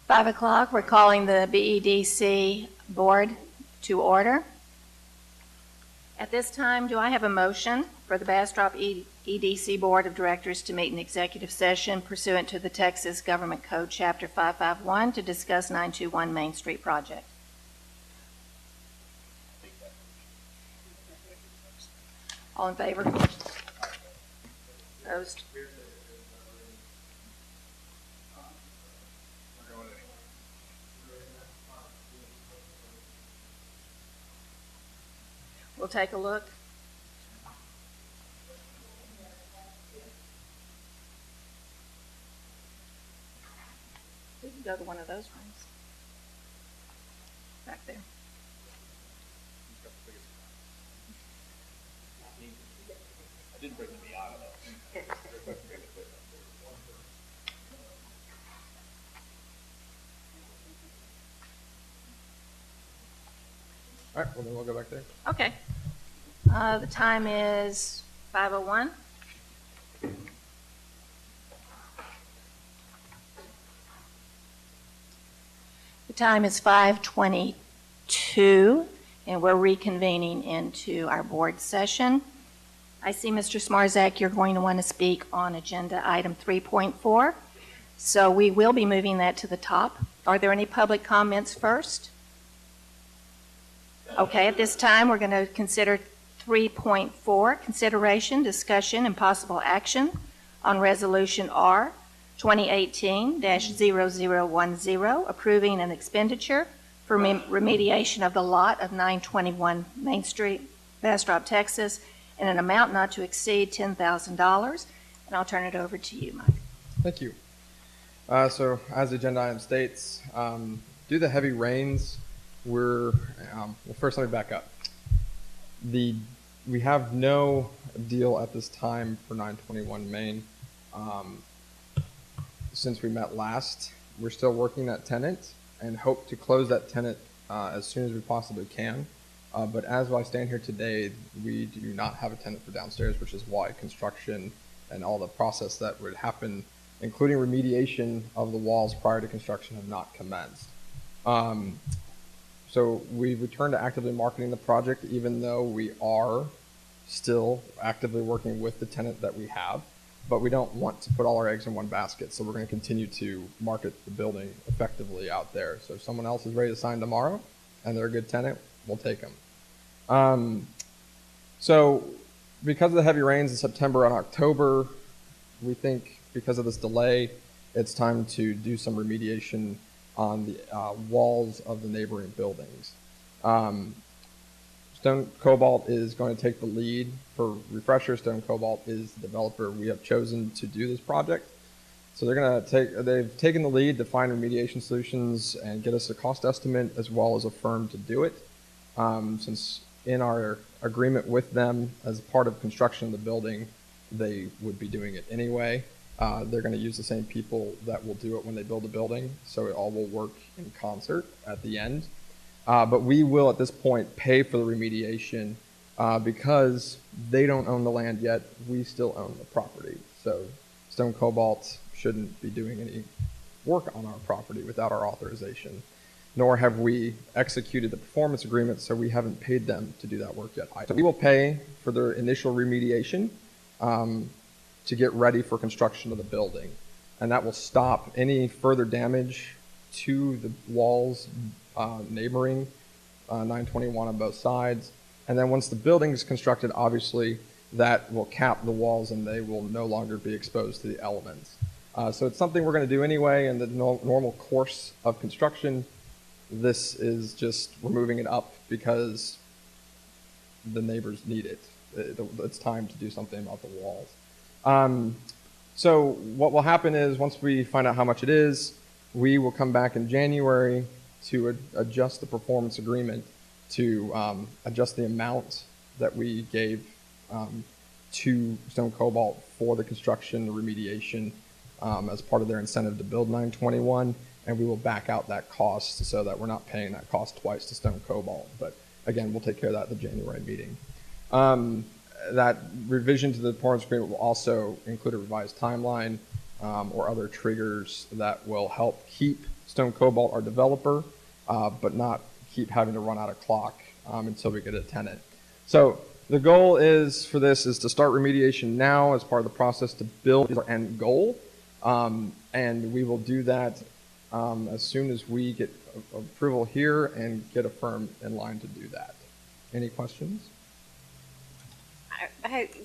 5 o'clock, we're calling the BEDC board to order. At this time, do I have a motion for the Bastrop EDC Board of Directors to meet in executive session pursuant to the Texas Government Code Chapter 551 to discuss 921 Main Street project? All in favor? Opposed? We'll take a look. We can go to one of those rooms. Back there. I didn't bring the Miata though. All right, well then we'll go back there. Okay. The time is 5:01. The time is 5:22, and we're reconvening into our board session. I see, Mr. Smarzak, you're going to want to speak on agenda item 3.4, so we will be moving that to the top. Are there any public comments first? Okay, at this time, we're going to consider 3.4, consideration, discussion, and possible action on Resolution R 2018-0010, approving an expenditure for remediation of the lot of 921 Main Street, Bastrop, Texas, in an amount not to exceed $10,000. And I'll turn it over to you, Mike. Thank you. So as the agenda item states, due to the heavy rains, well, first let me back up. We have no deal at this time for 921 Main. Since we met last, we're still working that tenant and hope to close that tenant as soon as we possibly can. But as I stand here today, we do not have a tenant for downstairs, which is why construction and all the process that would happen, including remediation of the walls prior to construction, have not commenced. So we've returned to actively marketing the project, even though we are still actively working with the tenant that we have, but we don't want to put all our eggs in one basket. So we're going to continue to market the building effectively out there. So if someone else is ready to sign tomorrow and they're a good tenant, we'll take them. So because of the heavy rains in September and October, we think because of this delay, it's time to do some remediation on the walls of the neighboring buildings. Stone Cobalt is going to take the lead. For refresher, Stone Cobalt is the developer we have chosen to do this project. So they've taken the lead to find remediation solutions and get us a cost estimate as well as a firm to do it. Since in our agreement with them as part of construction of the building, they would be doing it anyway. They're going to use the same people that will do it when they build the building, so it all will work in concert at the end. But we will, at this point, pay for the remediation because they don't own the land yet. We still own the property. So Stone Cobalt shouldn't be doing any work on our property without our authorization, nor have we executed the performance agreement, so we haven't paid them to do that work yet. So we will pay for their initial remediation to get ready for construction of the building. And that will stop any further damage to the walls neighboring 921 on both sides. And then once the building is constructed, obviously, that will cap the walls and they will no longer be exposed to the elements. So it's something we're going to do anyway in the normal course of construction. This is just, we're moving it up because the neighbors need it. It's time to do something about the walls. So what will happen is once we find out how much it is, we will come back in January to adjust the performance agreement to adjust the amount that we gave to Stone Cobalt for the construction, the remediation as part of their incentive to build 921, and we will back out that cost so that we're not paying that cost twice to Stone Cobalt. But again, we'll take care of that at the January meeting. That revision to the performance agreement will also include a revised timeline or other triggers that will help keep Stone Cobalt our developer, but not keep having to run out of clock until we get a tenant. So the goal is for this is to start remediation now as part of the process to build our end goal. And we will do that as soon as we get approval here and get a firm in line to do that. Any questions?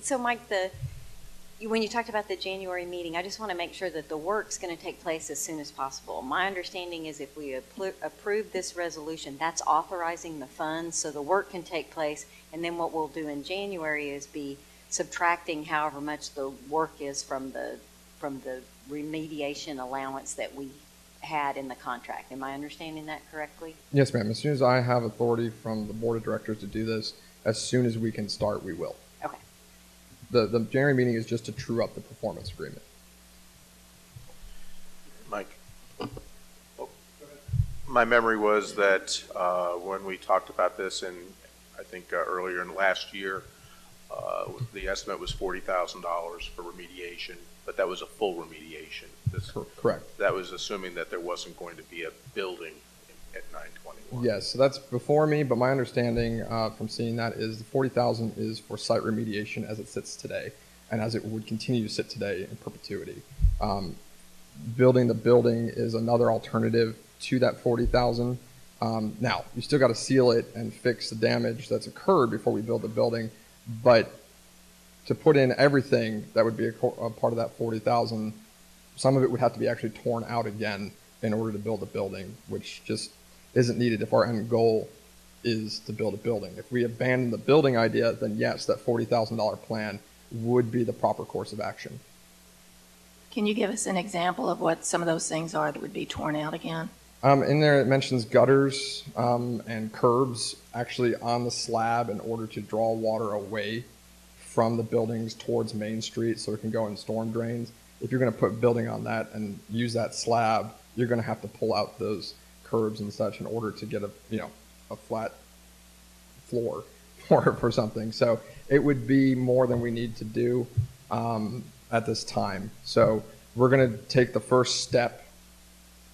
So, Mike, when you talked about the January meeting, I just want to make sure that the work's going to take place as soon as possible. My understanding is if we approve this resolution, that's authorizing the funds so the work can take place, and then what we'll do in January is be subtracting however much the work is from the remediation allowance that we had in the contract. Am I understanding that correctly? Yes, ma'am. As soon as I have authority from the board of directors to do this, as soon as we can start, we will. Okay. The January meeting is just to true up the performance agreement. Mike? My memory was that when we talked about this I think earlier in last year, the estimate was $40,000 for remediation, but that was a full remediation. Correct. That was assuming that there wasn't going to be a building at 921. Yes, so that's before me, but my understanding from seeing that is the $40,000 is for site remediation as it sits today, and as it would continue to sit today in perpetuity. Building the building is another alternative to that $40,000. Now, you still got to seal it and fix the damage that's occurred before we build the building, but to put in everything that would be a part of that $40,000, some of it would have to be actually torn out again in order to build a building, which just isn't needed if our end goal is to build a building. If we abandon the building idea, then yes, that $40,000 plan would be the proper course of action. Can you give us an example of what some of those things are that would be torn out again? In there it mentions gutters and curbs actually on the slab in order to draw water away from the buildings towards Main Street so it can go in storm drains. If you're going to put a building on that and use that slab, you're going to have to pull out those curbs and such in order to get a flat floor for something. So it would be more than we need to do at this time. So we're going to take the first step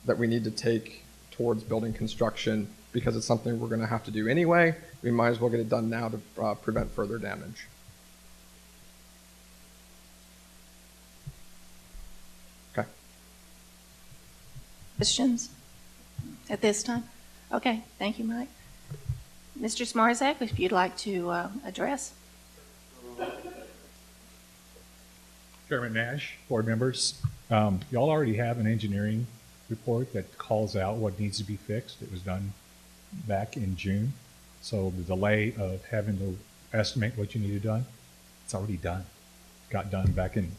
that we need to take towards building construction because it's something we're going to have to do anyway. We might as well get it done now to prevent further damage. Okay. Questions at this time? Okay, thank you, Mike. Mr. Smarzak, if you'd like to address. Chairman Nash, board members, y'all already have an engineering report that calls out what needs to be fixed. It was done back in June. So the delay of having to estimate what you needed done, it's already done. Got done back in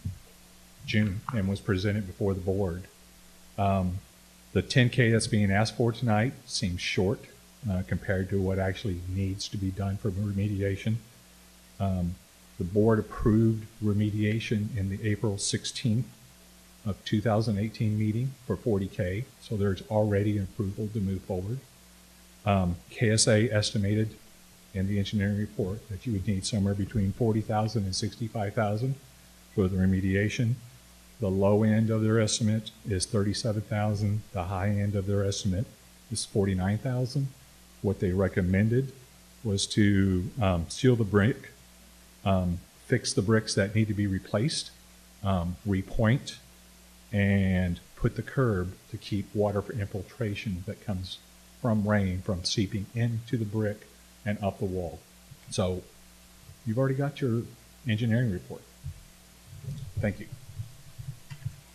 June and was presented before the board. The 10K that's being asked for tonight seems short compared to what actually needs to be done for remediation. The board approved remediation in the April 16th of 2018 meeting for 40K, so there's already an approval to move forward. KSA estimated in the engineering report that you would need somewhere between $40,000 and $65,000 for the remediation. The low end of their estimate is $37,000. The high end of their estimate is $49,000. What they recommended was to seal the brick, fix the bricks that need to be replaced, repoint, and put the curb to keep water infiltration that comes from rain from seeping into the brick and up the wall. So you've already got your engineering report. Thank you.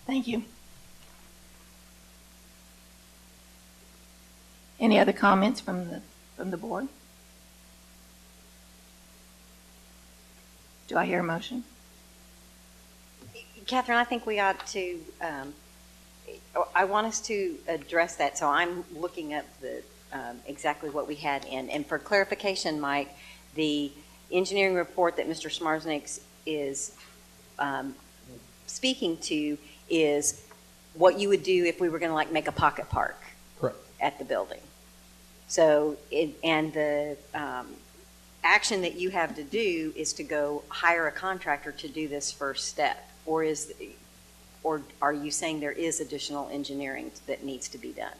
Thank you. Any other comments from the board? Do I hear a motion? Catherine, I think we ought to, I want us to address that, so I'm looking up the exactly what we had in. And for clarification, Mike, the engineering report that Mr. Smarznik is speaking to is what you would do if we were going to make a pocket park. Correct. At the building. So, and the action that you have to do is to go hire a contractor to do this first step, or is or are you saying there is additional engineering that needs to be done?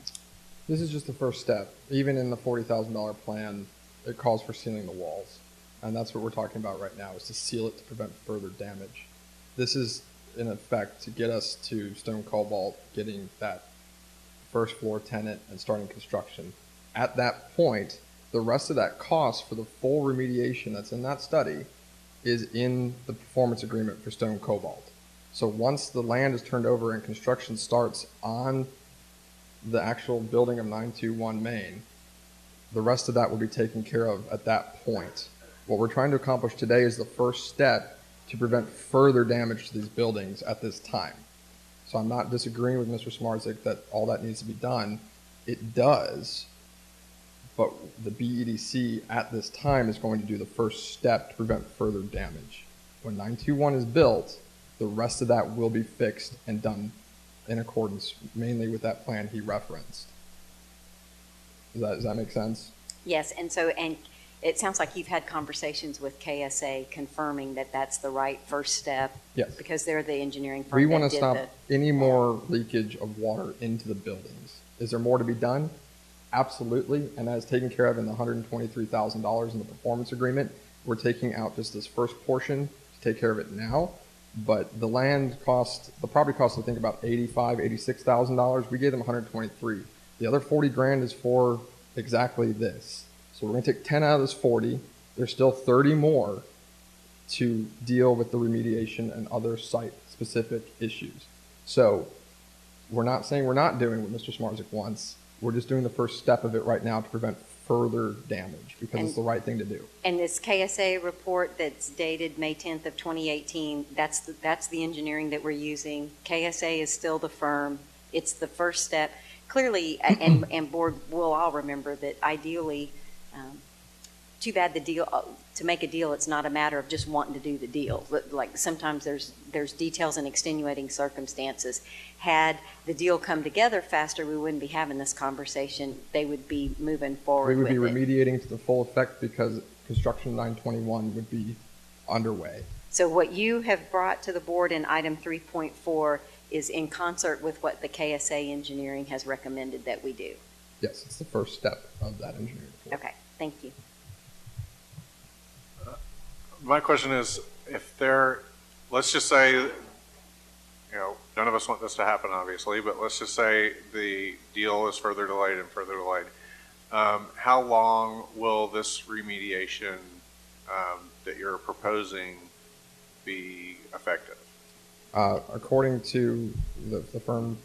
This is just the first step. Even in the $40,000 plan, it calls for sealing the walls. And that's what we're talking about right now, is to seal it to prevent further damage. This is, in effect, to get us to stone cobalt, getting that first floor tenant and starting construction. At that point, the rest of that cost for the full remediation that's in that study is in the performance agreement for stone cobalt. So once the land is turned over and construction starts on the actual building of 921 Main, the rest of that will be taken care of at that point. What we're trying to accomplish today is the first step to prevent further damage to these buildings at this time. So I'm not disagreeing with Mr. Smarzik that all that needs to be done. It does, but the BEDC at this time is going to do the first step to prevent further damage. When 921 is built, the rest of that will be fixed and done in accordance mainly with that plan he referenced. Does that make sense? Yes, and it sounds like you've had conversations with KSA confirming that that's the right first step. Yes. Because they're the engineering firm We that want to did stop the- any more leakage of water into the buildings. Is there more to be done? Absolutely, and that is taken care of in the $123,000 in the performance agreement. We're taking out just this first portion to take care of it now, but the land cost, the property cost, I think about $85,000, $86,000. We gave them $123,000. The other $40,000 is for exactly this. So we're going to take 10 out of this 40. There's still 30 more to deal with the remediation and other site-specific issues. So we're not saying we're not doing what Mr. Smarzik wants. We're just doing the first step of it right now to prevent further damage because it's the right thing to do. And this KSA report that's dated May 10th of 2018, that's the engineering that we're using. KSA is still the firm. It's the first step. Clearly, and board will all remember that ideally, too bad the deal, to make a deal, it's not a matter of just wanting to do the deal. Like sometimes there's details and extenuating circumstances. Had the deal come together faster, we wouldn't be having this conversation. They would be moving forward We would be with it. remediating to the full effect because construction 921 would be underway. So what you have brought to the board in item 3.4 is in concert with what the KSA engineering has recommended that we do. Yes, it's the first step of that engineering report. Okay, thank you. My question is, let's just say, none of us want this to happen, obviously, but let's just say the deal is further delayed and further delayed. How long will this remediation that you're proposing be effective? According to the firm,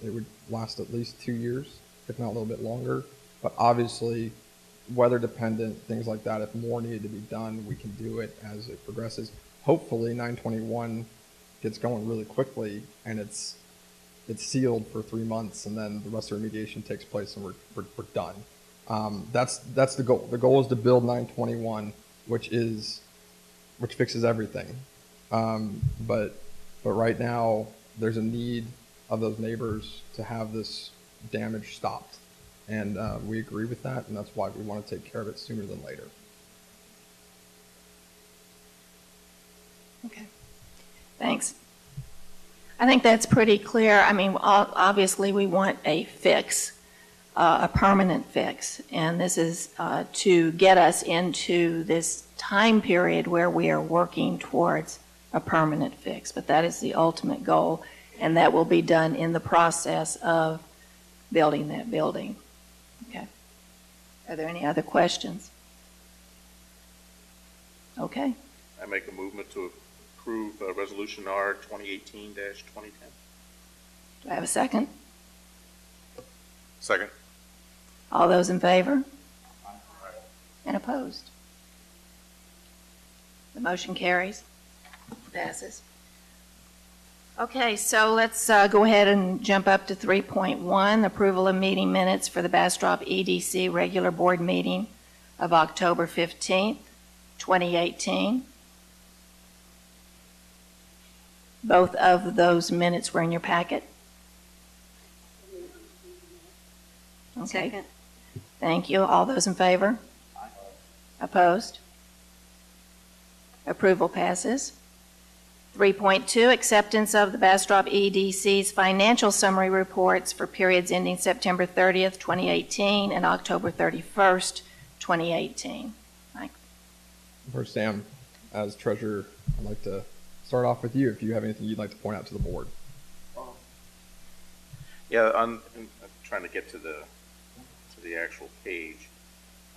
it would last at least 2 years, if not a little bit longer. But obviously, weather dependent, things like that, if more needed to be done, we can do it as it progresses. Hopefully 921 gets going really quickly and it's sealed for 3 months and then the rest of the remediation takes place and we're done. That's the goal. The goal is to build 921, which fixes everything. But right now there's a need of those neighbors to have this damage stopped. And we agree with that, and that's why we want to take care of it sooner than later. Okay. Thanks. I think that's pretty clear. I mean, obviously, we want a fix, a permanent fix, and this is to get us into this time period where we are working towards a permanent fix. But that is the ultimate goal, and that will be done in the process of building that building. Okay. Are there any other questions? Okay. I make a movement to approve Resolution R 2018-2010. Do I have a second? Second. All those in favor? And opposed? The motion carries. Passes. Okay, so let's go ahead and jump up to 3.1, approval of meeting minutes for the Bastrop EDC regular board meeting of October 15th, 2018. Both of those minutes were in your packet. Okay. Second. Thank you. All those in favor? Opposed? Approval passes. 3.2, acceptance of the Bastrop EDC's financial summary reports for periods ending September 30th, 2018 and October 31st, 2018. Mike? First, Sam, as treasurer, I'd like to start off with you if you have anything you'd like to point out to the board. Yeah, I'm trying to get to the actual page.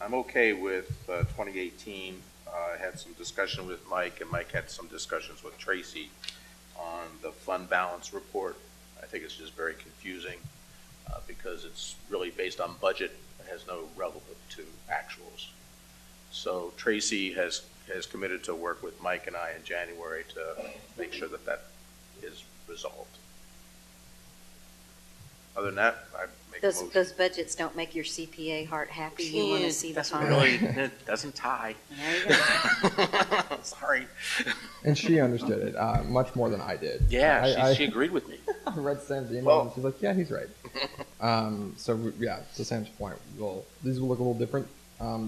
I'm okay with 2018. I had some discussion with Mike, and Mike had some discussions with Tracy on the fund balance report. I think it's just very confusing because it's really based on budget. It has no relevance to actuals. So Tracy has committed to work with Mike and I in January to make sure that that is resolved. Other than that, I make a motion. Those budgets don't make your CPA heart happy. You want to see the Doesn't final. really, it doesn't tie. There you go. Sorry. And she understood it much more than I did. Yeah, she agreed with me. I read Sam's email Well- and she's like, yeah, he's right. Yeah, to Sam's point, these will look a little different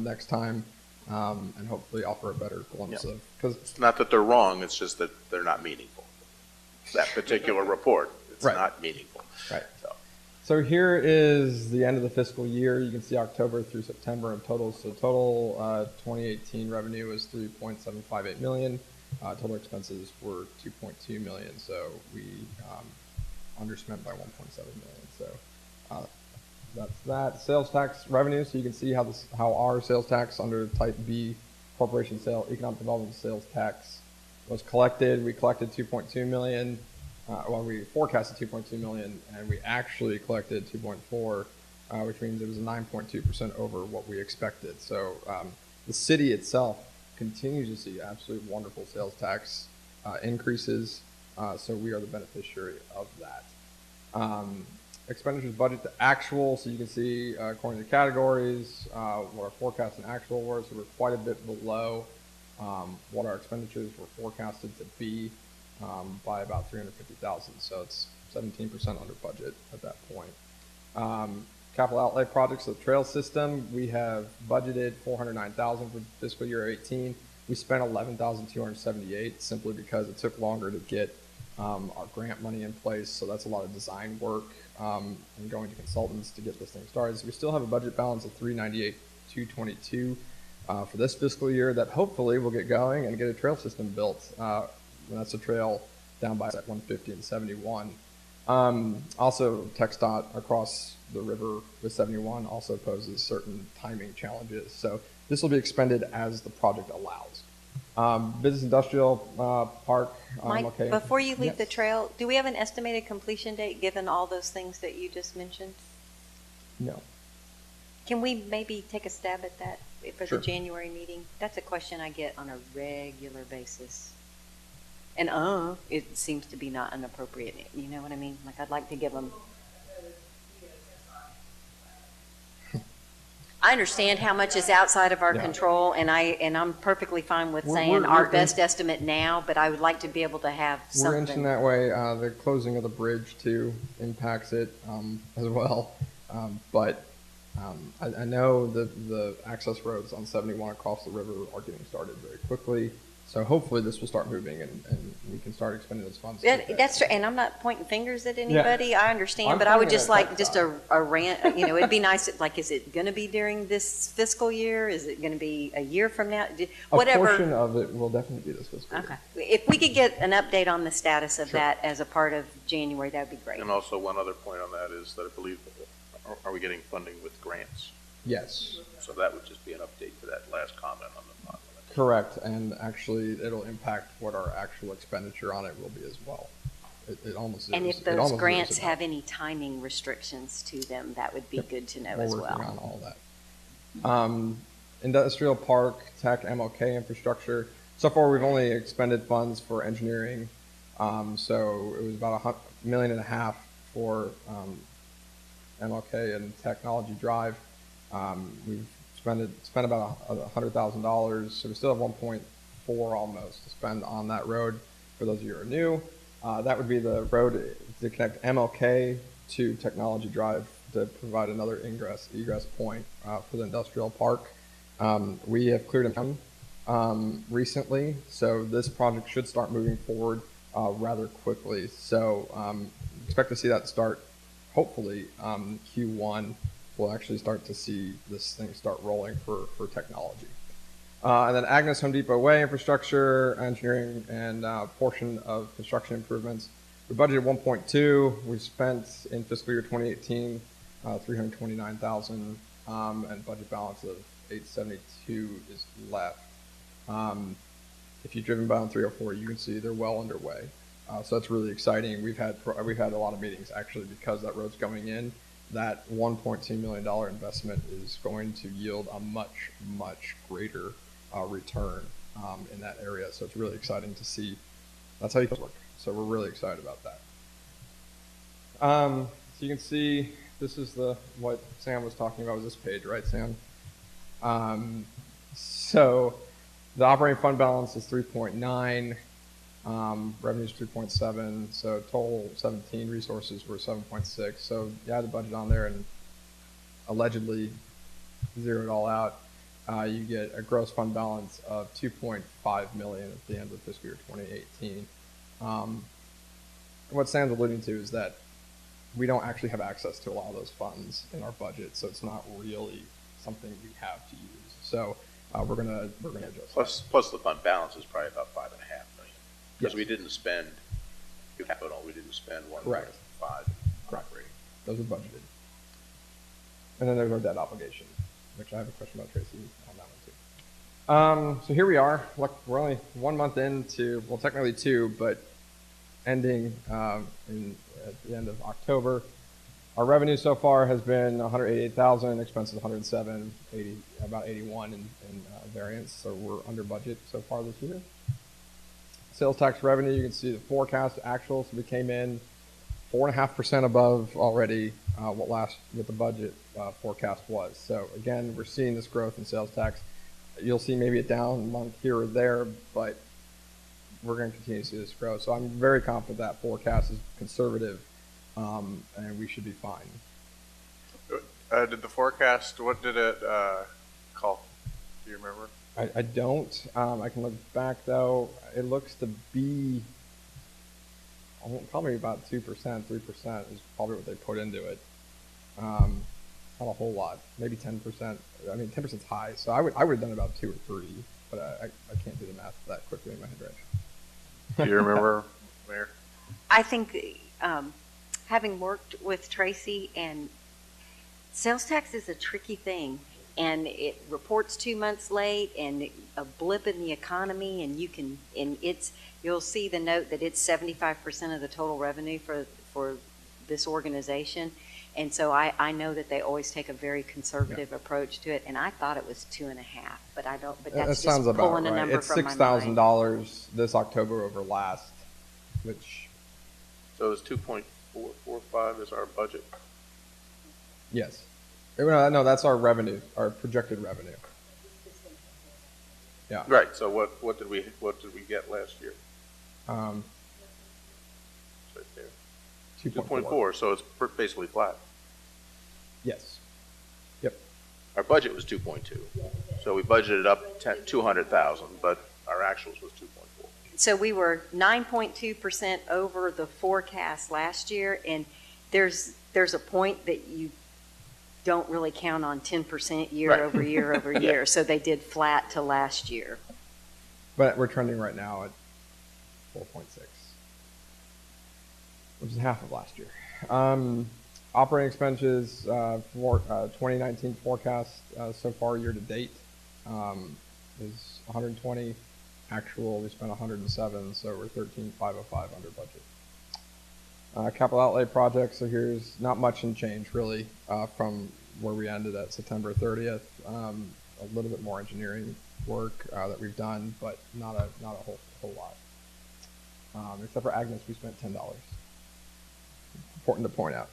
next time and hopefully offer a better glimpse of, because It's not that they're wrong, it's just that they're not meaningful. That particular report, it's Right. not meaningful. Right. So, So here is the end of the fiscal year. You can see October through September in total. So total 2018 revenue was 3.758 million. Total expenses were 2.2 million. So we underspent by 1.7 million. So that's that. Sales tax revenue. So you can see how our sales tax under Type B corporation sale economic development sales tax was collected. We collected 2.2 million. We forecasted 2.2 million, and we actually collected 2.4, which means it was 9.2% over what we expected. So the city itself continues to see absolutely wonderful sales tax increases. So we are the beneficiary of that. Expenditures budget to actual, so you can see according to categories what our forecast and actual were. So we're quite a bit below what our expenditures were forecasted to be. By about 350,000, so it's 17% under budget at that point. Capital outlay projects, the trail system, we have budgeted 409,000 for fiscal year 18. We spent 11,278 simply because it took longer to get our grant money in place, so that's a lot of design work and going to consultants to get this thing started. So we still have a budget balance of 398,222 for this fiscal year that hopefully will get going and get a trail system built. And that's a trail down by 150 and 71. Also, TxDOT across the river with 71 also poses certain timing challenges. So this will be expended as the project allows. Business industrial park. Mike, Okay. before you leave Yes. the trail, do we have an estimated completion date given all those things that you just mentioned? No. Can we maybe take a stab at that for Sure. the January meeting? That's a question I get on a regular basis. And it seems to be not inappropriate. You know what I mean? Like, I'd like to give them. I understand how much is outside of our Yeah. control, and I'm perfecly fine with We're- saying we're- our we're best estimate now, but I would like to be able to have We're inching something. that way. The closing of the bridge too impacts it as well. But I know that the access roads on 71 across the river are getting started very quickly. So hopefully this will start moving and we can start expending those funds. That's true, and I'm not pointing fingers at anybody. I understand, I'm but I would pointing just at like that just side. a rant. You know, it'd be nice. Like, is it going to be during this fiscal year? Is it going to be a year from now? A Whatever. portion of it will definitely be this fiscal year. Okay. If we could get an update on the status of Sure. that as a part of January, that would be great. and also one other point on that is that I believe, are we getting funding with grants? Yes, So that would just be an update to that last comment on the. correct. And actually, it'll impact what our actual expenditure on it will be as well. It almost And is. if It those almost grants is have about- any timing restrictions to them, that would be Yep. good to know We're as working on well. all that. Industrial park, tech, MLK infrastructure. So far, we've only expended funds for engineering. So it was about $1.5 million for MLK and Technology Drive. We've spent about $100,000. So we still have 1.4 almost to spend on that road. For those of you who are new, that would be the road to connect MLK to Technology Drive to provide another egress point for the industrial park. We have cleared them recently, so this project should start moving forward rather quickly. So expect to see that start, hopefully, Q1. We'll actually start to see this thing start rolling for technology. And then Agnes Home Depot Way infrastructure, engineering, and portion of construction improvements. We budgeted 1.2. We spent in fiscal year 2018 $329,000, and budget balance of 872 is left. If you've driven by on 304, you can see they're well underway. So that's really exciting. We've had a lot of meetings actually because that road's going in. That $1.2 million investment is going to yield a much, much greater return in that area. So it's really exciting to see. That's how you work. So we're really excited about that. So you can see this is what Sam was talking about was this page, right, Sam? So the operating fund balance is 3.9, revenue is 3.7, so total 17, resources were 7.6. So you add the budget on there and allegedly zero it all out. You get a gross fund balance of 2.5 million at the end of fiscal year 2018. What Sam's alluding to is that we don't actually have access to a lot of those funds in our budget, so it's not really something we have to use. So we're gonna adjust. Plus the fund balance is probably about 5.5 million. Because Yes. we didn't spend capital, we didn't spend 1.5 Correct. operating. Those are budgeted. And then there's our debt obligation, which I have a question about, Tracy, on that one too. So here we are. Look, we're only 1 month into, well, technically 2, but ending at the end of October. Our revenue so far has been 188,000, expenses 107, about 81 in variance. So we're under budget so far this year. Sales tax revenue, you can see the forecast actual. So we came in 4.5% above already what the budget forecast was. So again, we're seeing this growth in sales tax. You'll see maybe a down month here or there, but we're going to continue to see this grow. So I'm very confident that forecast is conservative, and we should be fine. Did the forecast, what did it call? Do you remember? I don't. I can look back though. It looks to be probably about 2%, 3% is probably what they put into it. Not a whole lot, maybe 10%. I mean, 10% is high, so I would have done about 2 or 3, but I can't do the math that quickly in my head right now. Do you remember, Mayor? I think having worked with Tracy, and sales tax is a tricky thing, and it reports 2 months late, and a blip in the economy, and you'll see the note that it's 75% of the total revenue for this organization. And so I know that they always take a very conservative approach to it, and I thought it was 2.5, but I don't. But that's sounds just about pulling a right. number It's from my mind. $6,000 this October over last, which So it's 2.445 is our budget. yes, no, that's our revenue, our projected revenue. Yeah. Right. So what did we get last year? It's right there. 2.4. 2.4. So it's basically flat. Yes. Yep. Our budget was 2.2. So we budgeted up 200,000, but our actuals was 2.4. So we were 9.2% over the forecast last year, and there's a point that you don't really count on 10% year Right. over year over year. So they did flat to last year. But we're trending right now at 4.6, which is half of last year. Operating expenses for 2019 forecast so far year to date is 120. Actual, we spent 107, so we're 13,505 under budget. Capital outlay projects, so here's not much in change really from where we ended at September 30th. A little bit more engineering work that we've done, but not a whole lot. Except for Agnes, we spent $10. Important to point out.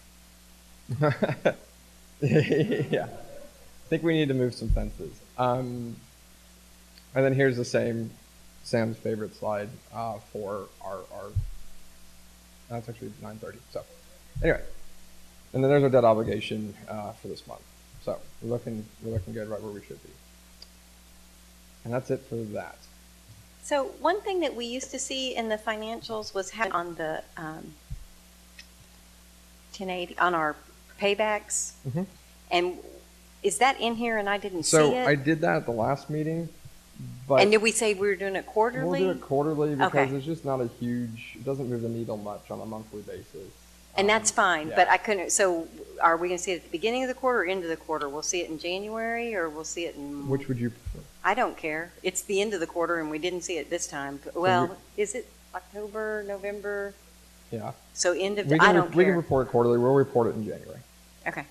Yeah, I think we need to move some fences. And then here's the same Sam's favorite slide for our that's actually 9:30. So anyway, and then there's our debt obligation for this month. So we're looking good, right where we should be. And that's it for that. So one thing that we used to see in the financials was on the 1080, on our paybacks. Mhm. And is that in here and I didn't see So it? I did that at the last meeting, but And did we say we were doing it quarterly? we'll do it quarterly because Okay. it's just not a huge, it doesn't move the needle much on a monthly basis. And that's fine, yeah. but I couldn't, so are we going to see it at the beginning of the quarter or end of the quarter? We'll see it in January or we'll see it in? Which would you prefer? I don't care. It's the end of the quarter and we didn't see it this time. Well, is it October, November? Yeah. So end of, We I can, don't we can care. report it quarterly. We'll report it in January. Okay.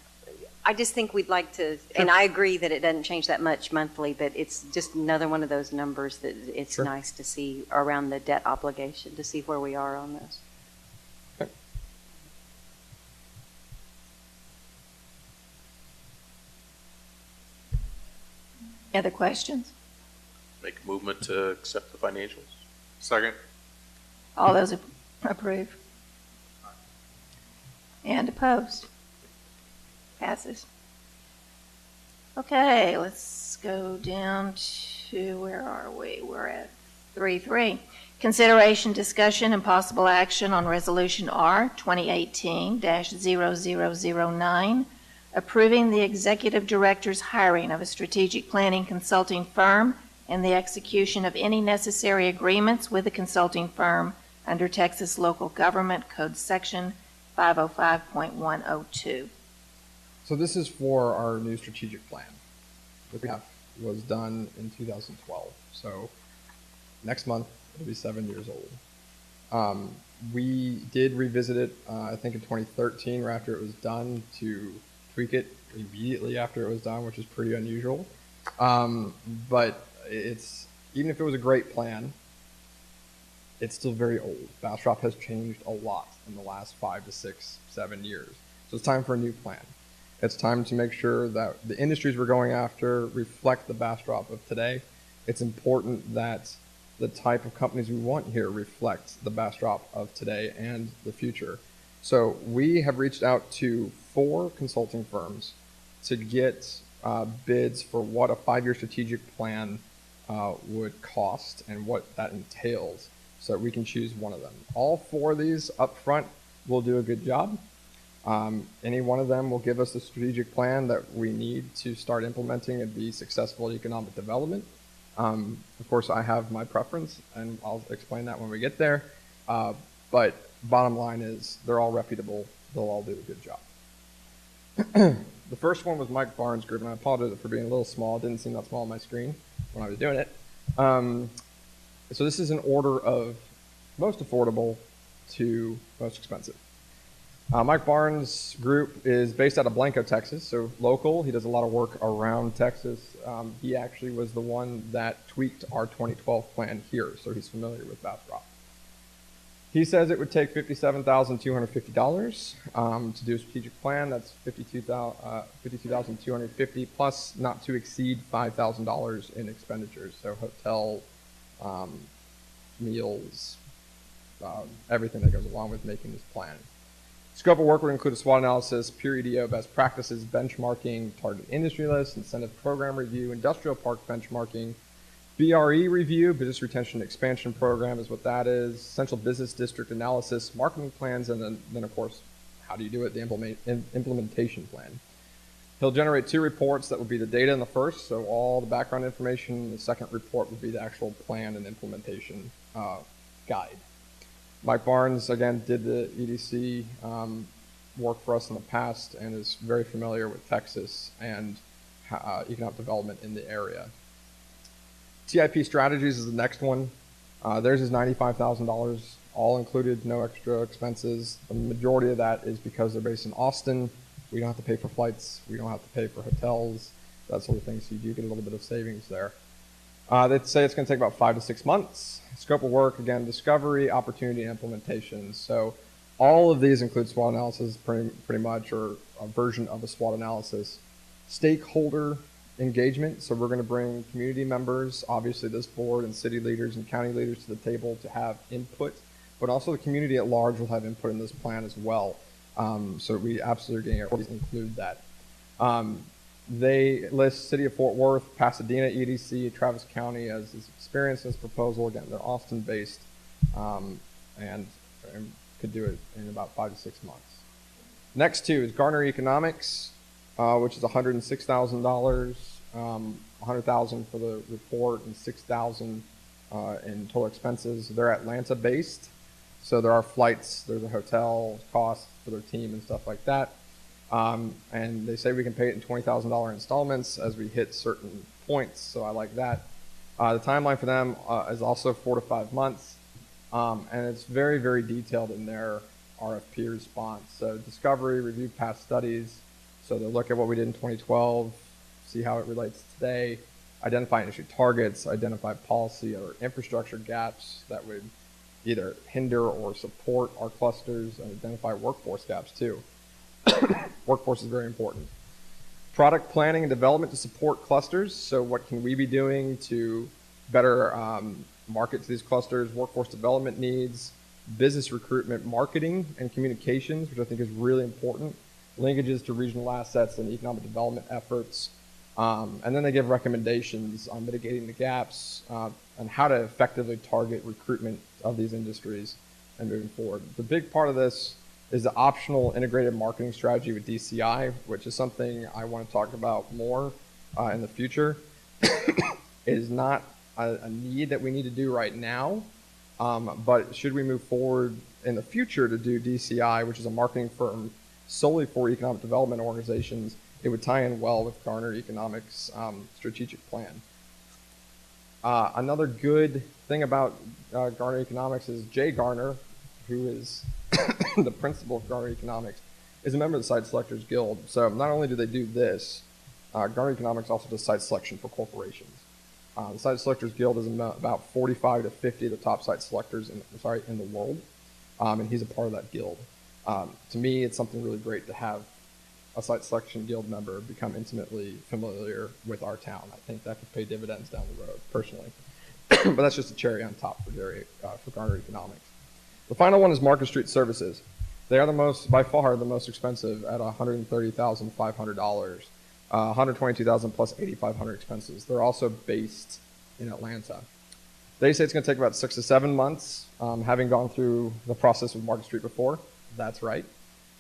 I just think we'd like to, and I agree that it doesn't change that much monthly, but it's just another one of those numbers that it's Sure. nice to see around the debt obligation, to see where we are on this. Okay. Other questions? Make a movement to accept the financials. Second? All those approve? And opposed? Passes. Okay, let's go down to, where are we? We're at 3.3. Consideration, discussion, and possible action on Resolution R 2018-0009, approving the Executive Director's hiring of a strategic planning consulting firm and the execution of any necessary agreements with the consulting firm under Texas Local Government Code Section 505.102. So this is for our new strategic plan that we have, was done in 2012. So next month, it'll be 7 years old. We did revisit it, I think in 2013, right after it was done, to tweak it immediately after it was done, which is pretty unusual. But it's, even if it was a great plan, it's still very old. Bastrop has changed a lot in the last 5 to 6, 7 years. So it's time for a new plan. It's time to make sure that the industries we're going after reflect the Bastrop of today. It's important that the type of companies we want here reflect the Bastrop of today and the future. So we have reached out to 4 consulting firms to get bids for what a 5-year strategic plan would cost and what that entails, so that we can choose one of them. All 4 of these up front will do a good job. Any one of them will give us the strategic plan that we need to start implementing and be successful at economic development. Of course, I have my preference, and I'll explain that when we get there. But bottom line is, they're all reputable. They'll all do a good job. The first one was Mike Barnes' group, and I apologize for being a little small. It didn't seem that small on my screen when I was doing it. So this is an order of most affordable to most expensive. Mike Barnes' group is based out of Blanco, Texas, so local. He does a lot of work around Texas. He actually was the one that tweaked our 2012 plan here, so he's familiar with Bastrop. He says it would take $57,250 to do a strategic plan. That's $52,250 plus not to exceed $5,000 in expenditures, so hotel, meals, everything that goes along with making this plan. Scope of work would include a SWOT analysis, peer EDO best practices, benchmarking, target industry list, incentive program review, industrial park benchmarking, BRE review, business retention expansion program is what that is, central business district analysis, marketing plans, and then of course, how do you do it, the implementation plan. He'll generate 2 reports that would be the data in the first, so all the background information. The second report would be the actual plan and implementation guide. Mike Barnes, again, did the EDC work for us in the past and is very familiar with Texas and economic development in the area. TIP Strategies is the next one. Theirs is $95,000, all included, no extra expenses. The majority of that is because they're based in Austin. We don't have to pay for flights. We don't have to pay for hotels, that sort of thing, so you do get a little bit of savings there. They'd say it's going to take about 5 to 6 months. Scope of work, again, discovery, opportunity, and implementation. So all of these include SWOT analysis pretty much, or a version of a SWOT analysis. Stakeholder engagement, so we're going to bring community members, obviously this board and city leaders and county leaders to the table to have input, but also the community at large will have input in this plan as well. So we absolutely are going to include that. They list City of Fort Worth, Pasadena EDC, Travis County as is experienced in this proposal. Again, they're Austin-based and could do it in about 5 to 6 months. Next two is Garner Economics, which is $106,000, $100,000 for the report, and $6,000 in total expenses. They're Atlanta-based, so there are flights, there's a hotel cost for their team and stuff like that. And they say we can pay it in $20,000 installments as we hit certain points, so I like that. The timeline for them is also 4 to 5 months, and it's very, very detailed in their RFP response. So discovery, review past studies, so they'll look at what we did in 2012, see how it relates today, identify industry targets, identify policy or infrastructure gaps that would either hinder or support our clusters, and identify workforce gaps too. Workforce is very important. Product planning and development to support clusters. So what can we be doing to better market to these clusters? Workforce development needs, business recruitment, marketing, and communications, which I think is really important. Linkages to regional assets and economic development efforts. And then they give recommendations on mitigating the gaps and how to effectively target recruitment of these industries and moving forward. The big part of this is the optional integrated marketing strategy with DCI, which is something I want to talk about more in the future. It is not a need that we need to do right now, but should we move forward in the future to do DCI, which is a marketing firm solely for economic development organizations, it would tie in well with Garner Economics' strategic plan. Another good thing about Garner Economics is Jay Garner, who is the principal of Garner Economics, is a member of the Site Selectors Guild. So not only do they do this, Garner Economics also does site selection for corporations. The Site Selectors Guild is about 45 to 50 of the top site selectors in the world, and he's a part of that guild. To me, it's something really great to have a site selection guild member become intimately familiar with our town. I think that could pay dividends down the road, personally. But that's just a cherry on top for Garner Economics. The final one is Market Street Services. They are by far the most expensive at $130,500, $122,000 plus $8,500 expenses. They're also based in Atlanta. They say it's going to take about 6 to 7 months, having gone through the process with Market Street before. That's right.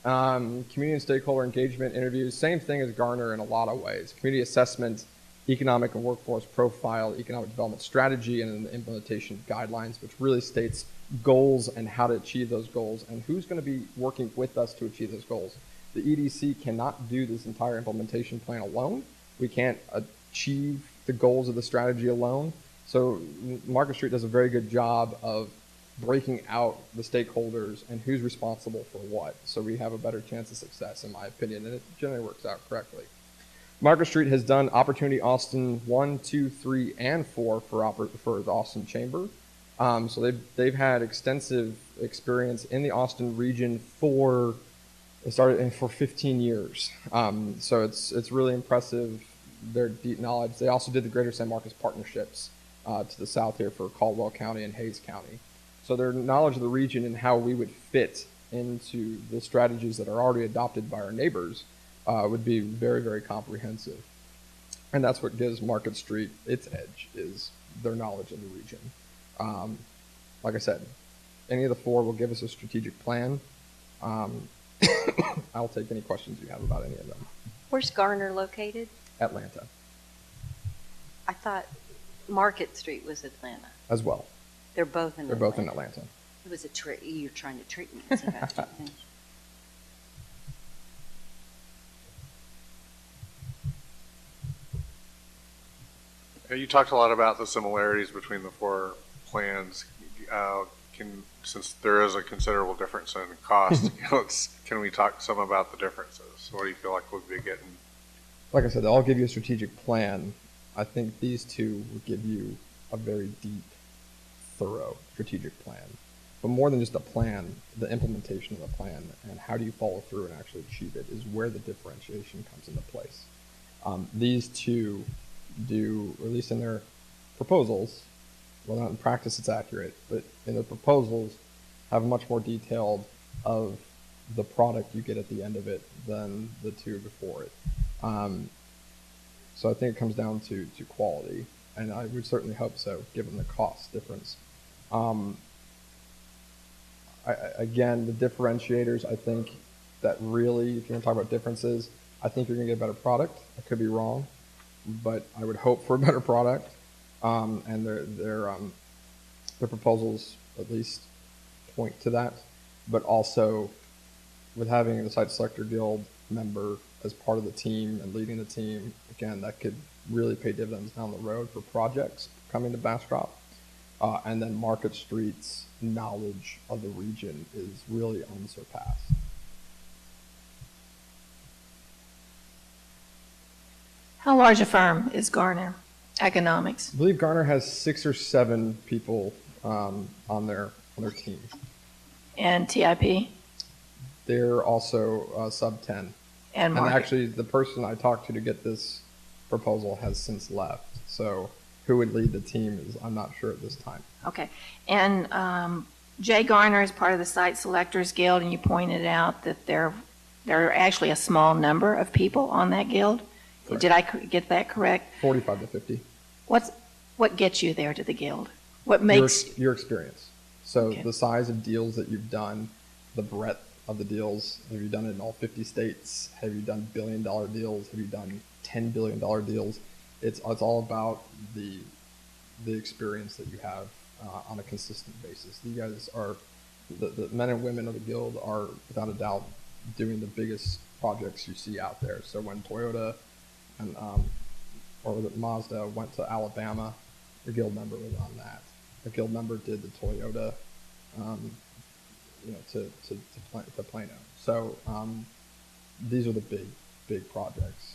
Community and stakeholder engagement interviews, same thing as Garner in a lot of ways. Community assessment, economic and workforce profile, economic development strategy, and then the implementation guidelines, which really states goals and how to achieve those goals and who's going to be working with us to achieve those goals. The EDC cannot do this entire implementation plan alone. We can't achieve the goals of the strategy alone. So Market Street does a very good job of breaking out the stakeholders and who's responsible for what. So we have a better chance of success, in my opinion, and it generally works out correctly. Market Street has done Opportunity Austin 1, 2, 3, and 4 for the Austin Chamber. So they've had extensive experience in the Austin region for 15 years. So it's really impressive, their deep knowledge. They also did the Greater San Marcos Partnerships to the south here for Caldwell County and Hayes County. So their knowledge of the region and how we would fit into the strategies that are already adopted by our neighbors would be very, very comprehensive. And that's what gives Market Street its edge, is their knowledge of the region. Like I said, any of the 4 will give us a strategic plan. I'll take any questions you have about any of them. Where's Garner located? Atlanta I thought Market Street was Atlanta. as well. They're both in They're Atlanta. both in Atlanta. It was a trick. You're trying to trick me. Sebastian. You talked a lot about the similarities between the 4 plans. Since there is a considerable difference in cost, can we talk some about the differences? What do you feel like we'd be getting? Like I said, they'll give you a strategic plan. I think these 2 will give you a very deep, thorough strategic plan. But more than just a plan, the implementation of the plan and how do you follow through and actually achieve it is where the differentiation comes into place. These 2 do, or at least in their proposals, well, not in practice it's accurate, but in the proposals have much more detailed of the product you get at the end of it than the 2 before it. So I think it comes down to quality, and I would certainly hope so, given the cost difference. Again, the differentiators, I think that really, if you want to talk about differences, I think you're going to get a better product. I could be wrong, but I would hope for a better product. And their proposals at least point to that. But also, with having the Site Selector Guild member as part of the team and leading the team, again, that could really pay dividends down the road for projects coming to Bastrop. And then Market Street's knowledge of the region is really unsurpassed. How large a firm is Garner Economics? I believe Garner has 6 or 7 people on their team. And TIP? They're also sub 10. And market? Actually, the person I talked to get this proposal has since left. So who would lead the team is I'm not sure at this time. Okay. And Jay Garner is part of the Site Selectors Guild, and you pointed out that there are actually a small number of people on that guild. Correct. Did I get that correct? 45 to 50. What gets you there to the guild? What makes your experience? So Okay. the size of deals that you've done, the breadth of the deals. Have you done it in all 50 states? Have you done $1 billion deals? Have you done $10 billion deals? It's all about the experience that you have on a consistent basis. You guys are the men and women of the guild are without a doubt doing the biggest projects you see out there. So when Toyota and or was it Mazda went to Alabama, the guild member was on that. The guild member did the Toyota, to Plano. So these are the big projects.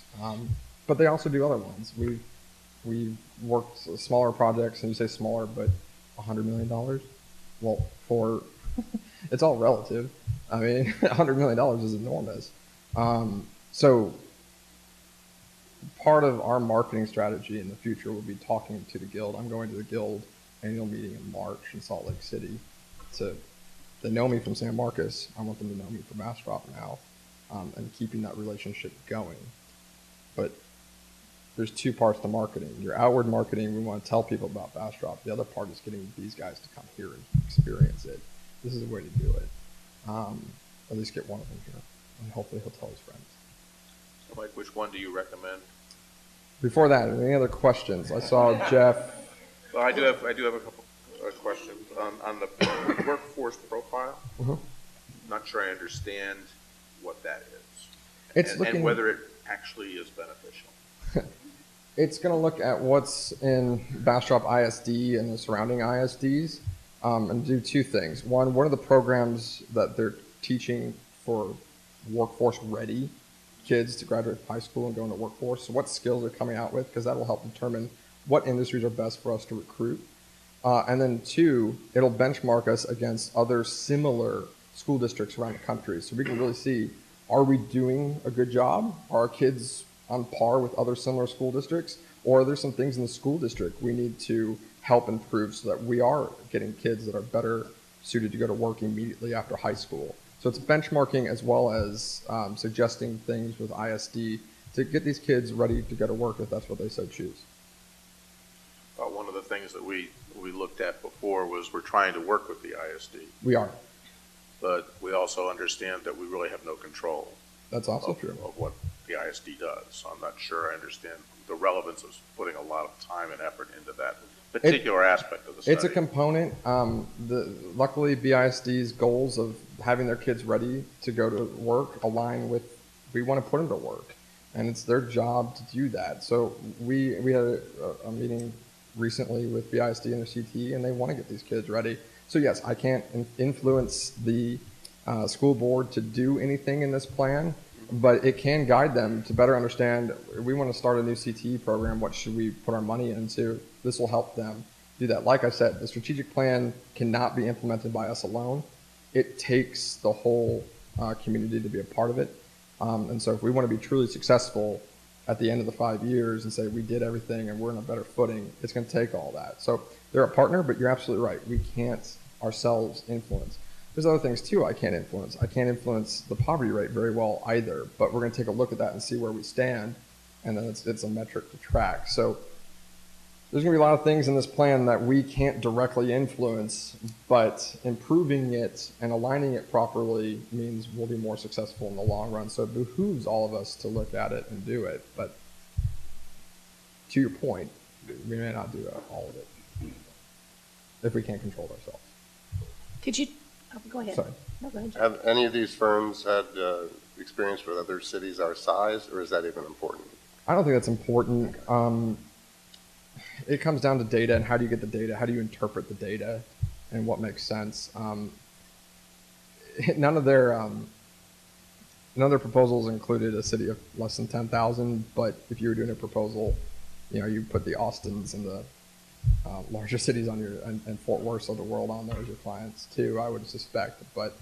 But they also do other ones. We've worked smaller projects, and you say smaller, but $100 million. Well, it's all relative. I mean, $100 million is enormous. So part of our marketing strategy in the future will be talking to the guild. I'm going to the guild annual meeting in March in Salt Lake City. They know me from San Marcos. I want them to know me from Bastrop now, and keeping that relationship going. But there's 2 parts to marketing. Your outward marketing, we want to tell people about Bastrop. The other part is getting these guys to come here and experience it. This is a way to do it. At least get one of them here, and hopefully he'll tell his friends. So Mike, which one do you recommend? Before that, any other questions? I saw Jeff. Well, I do have a couple questions on the workforce profile. Mhm. Not sure I understand what that is, and whether it actually is beneficial. It's going to look at what's in Bastrop ISD and the surrounding ISDs, and do 2 things. One of the programs that they're teaching for workforce-ready kids to graduate high school and go into workforce. So what skills they're coming out with, because that will help determine what industries are best for us to recruit. And then 2, it'll benchmark us against other similar school districts around the country. So we can really see, are we doing a good job? Are our kids on par with other similar school districts? Or are there some things in the school district we need to help improve so that we are getting kids that are better suited to go to work immediately after high school? So it's benchmarking as well as suggesting things with ISD to get these kids ready to go to work if that's what they so choose. One of the things that we looked at before was we're trying to work with the ISD, We are. but we also understand that we really have no control That's also true. of what the ISD does. So I'm not sure I understand the relevance of putting a lot of time and effort into that particular aspect of the study. It's a component. Luckily, BISD's goals of having their kids ready to go to work align with, we want to put them to work, and it's their job to do that. So we had a meeting recently with BISD and their CTE, and they want to get these kids ready. So yes, I can't influence the school board to do anything in this plan, but it can guide them to better understand, we want to start a new CTE program, what should we put our money into? This will help them do that. Like I said, the strategic plan cannot be implemented by us alone. It takes the whole community to be a part of it. And so if we want to be truly successful at the end of the 5 years and say we did everything and we're in a better footing, it's going to take all that. So they're a partner, but you're absolutely right. We can't ourselves influence. There's other things too I can't influence. I can't influence the poverty rate very well either, but we're going to take a look at that and see where we stand. and then it's a metric to track. So there's going to be a lot of things in this plan that we can't directly influence, but improving it and aligning it properly means we'll be more successful in the long run. So it behooves all of us to look at it and do it. But to your point, we may not do all of it if we can't control it ourselves. Could you, go ahead. Sorry. No, go ahead. Have any of these firms had experience with other cities our size, or is that even important? I don't think that's important. It comes down to data and how do you get the data? How do you interpret the data and what makes sense? None of their proposals included a city of less than 10,000, but if you were doing a proposal, you put the Austins and the larger cities on your, and Fort Worth of the world on there as your clients too, I would suspect. But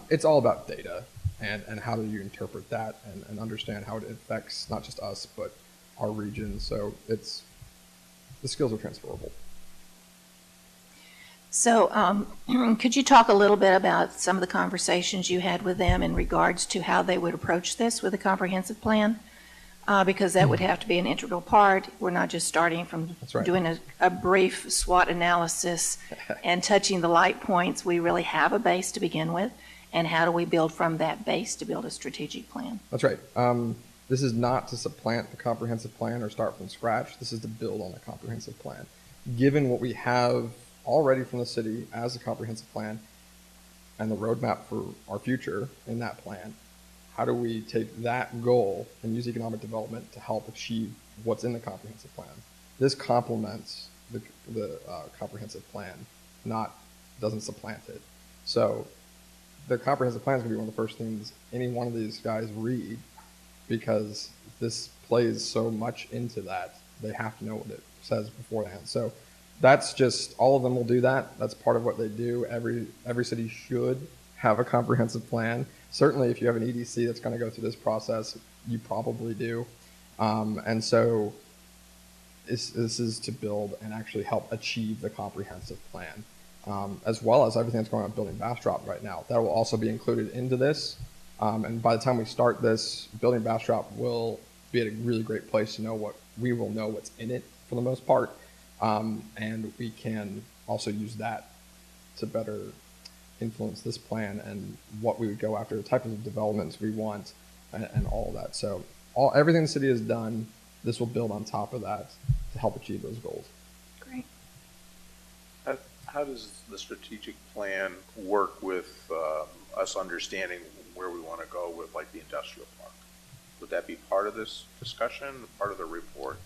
it's all about data and how do you interpret that and understand how it affects not just us, but our region. So the skills are transferable. So could you talk a little bit about some of the conversations you had with them in regards to how they would approach this with a comprehensive plan? Because that would have to be an integral part. We're not just starting from right. doing a brief SWOT analysis and touching the light points. We really have a base to begin with, and how do we build from that base to build a strategic plan? That's right. This is not to supplant the comprehensive plan or start from scratch. This is to build on a comprehensive plan. Given what we have already from the city as a comprehensive plan and the roadmap for our future in that plan, how do we take that goal and use economic development to help achieve what's in the comprehensive plan? This complements the comprehensive plan, doesn't supplant it. So the comprehensive plan is going to be one of the first things any one of these guys read, because this plays so much into that. They have to know what it says beforehand. So that's just, all of them will do that. That's part of what they do. Every city should have a comprehensive plan. Certainly if you have an EDC that's going to go through this process, you probably do. And so this is to build and actually help achieve the comprehensive plan, as well as everything that's going on building Bastrop right now. That will also be included into this. And by the time we start this, building Bastrop will be at a really great place to know we will know what's in it for the most part. And we can also use that to better influence this plan and what we would go after, the types of developments we want, and all of that. So everything the city has done, this will build on top of that to help achieve those goals. Great. How does the strategic plan work with us understanding where we want to go with, like, the industrial park? Would that be part of this discussion, part of the report?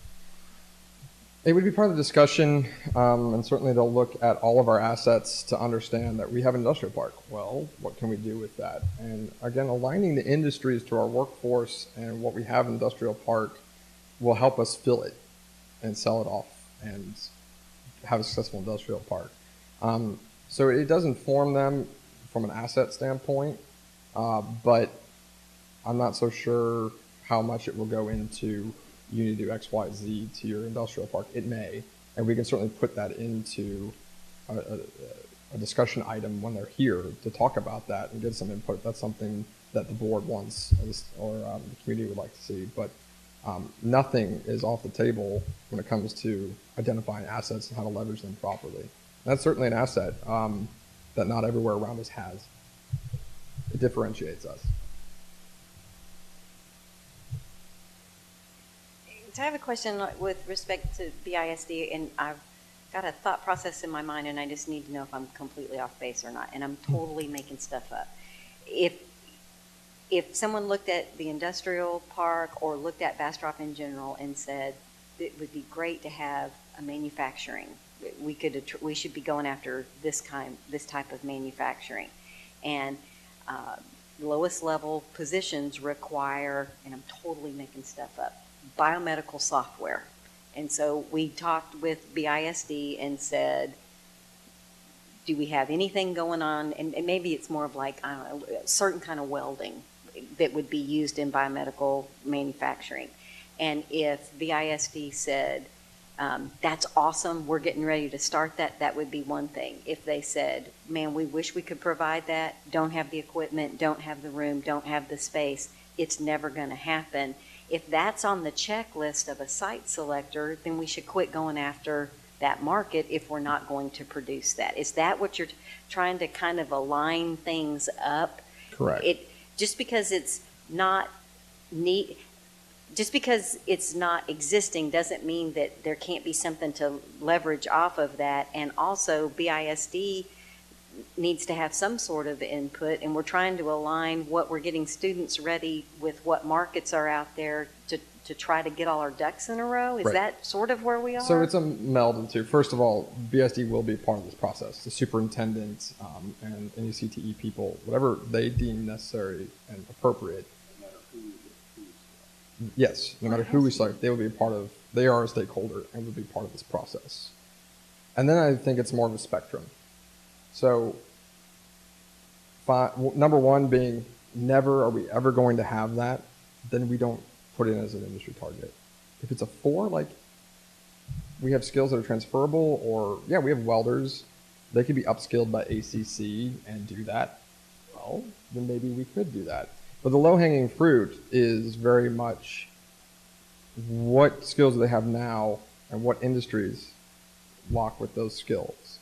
It would be part of the discussion, and certainly they'll look at all of our assets to understand that we have an industrial park. Well, what can we do with that? And again, aligning the industries to our workforce and what we have in industrial park will help us fill it and sell it off and have a successful industrial park. So it does inform them from an asset standpoint, but I'm not so sure how much it will go into you need to do X, Y, Z to your industrial park. It may, and we can certainly put that into a discussion item when they're here to talk about that and get some input. That's something that the board wants or the community would like to see. But nothing is off the table when it comes to identifying assets and how to leverage them properly. And that's certainly an asset that not everywhere around us has. It differentiates us. So I have a question with respect to BISD, and I've got a thought process in my mind, and I just need to know if I'm completely off base or not, and I'm totally making stuff up. If someone looked at the industrial park or looked at Bastrop in general and said it would be great to have a manufacturing, we should be going after this type of manufacturing, and lowest level positions require, and I'm totally making stuff up, biomedical software. And so we talked with BISD and said, do we have anything going on? And maybe it's more of like, I don't know, a certain kind of welding that would be used in biomedical manufacturing. And if BISD said, that's awesome, we're getting ready to start that, that would be one thing. If they said, man, we wish we could provide that, don't have the equipment, don't have the room, don't have the space, it's never going to happen. if that's on the checklist of a site selector, then we should quit going after that market if we're not going to produce that. Is that what you're trying to kind of align things up? Correct. Just because it's not neat, just because it's not existing doesn't mean that there can't be something to leverage off of that. And also BISD needs to have some sort of input, and we're trying to align what we're getting students ready with what markets are out there to try to get all our ducks in a row. Is Right. that sort of where we are? So it's a meld of the two. First of all, BSD will be part of this process. The superintendent and any CTE people, whatever they deem necessary and appropriate. Yes, no matter who we select, they will be a part of. They are a stakeholder and will be part of this process. And then I think it's more of a spectrum. So, number one being, never are we ever going to have that. Then we don't put it as an industry target. If it's a 4, like, we have skills that are transferable, or yeah, we have welders. They could be upskilled by ACC and do that. Well, then maybe we could do that. But the low-hanging fruit is very much what skills do they have now and what industries lock with those skills.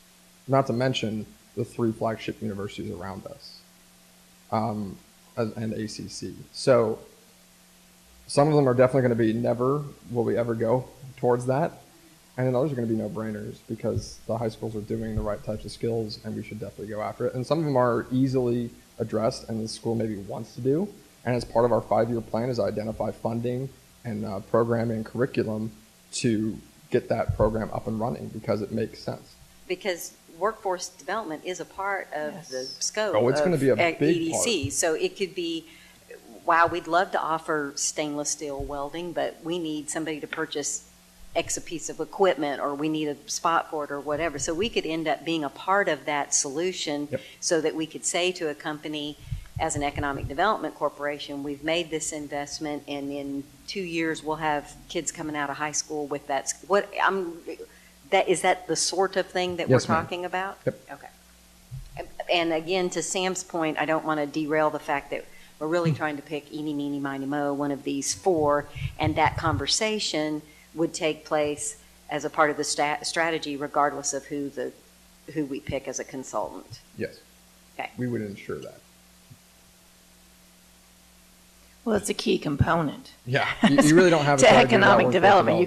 Not to mention the 3 flagship universities around us and ACC. So some of them are definitely going to be never will we ever go towards that. And then others are going to be no-brainers because the high schools are doing the right types of skills and we should definitely go after it. And some of them are easily addressed and the school maybe wants to do. And as part of our 5-year plan is identify funding and programming and curriculum to get that program up and running because it makes sense. Because workforce development is a part of the scope Oh, it's of going to be a big EDC. part. So it could be, wow, we'd love to offer stainless steel welding, but we need somebody to purchase X a piece of equipment, or we need a spot for it or whatever. So we could end up being a part of that solution. Yep. So that we could say to a company, as an economic development corporation, we've made this investment, and in 2 years we'll have kids coming out of high school with that. Is that the sort of thing that Yes, we're ma'am. talking about? Yep. Okay. And again, to Sam's point, I don't want to derail the fact that we're really trying to pick eeny, meeny, miny, mo, one of these 4, and that conversation would take place as a part of the strategy, regardless of who we pick as a consultant. Yes. Okay. We would ensure that. Well, it's a key component Yeah. You really don't have a to strategy without economic workforce development.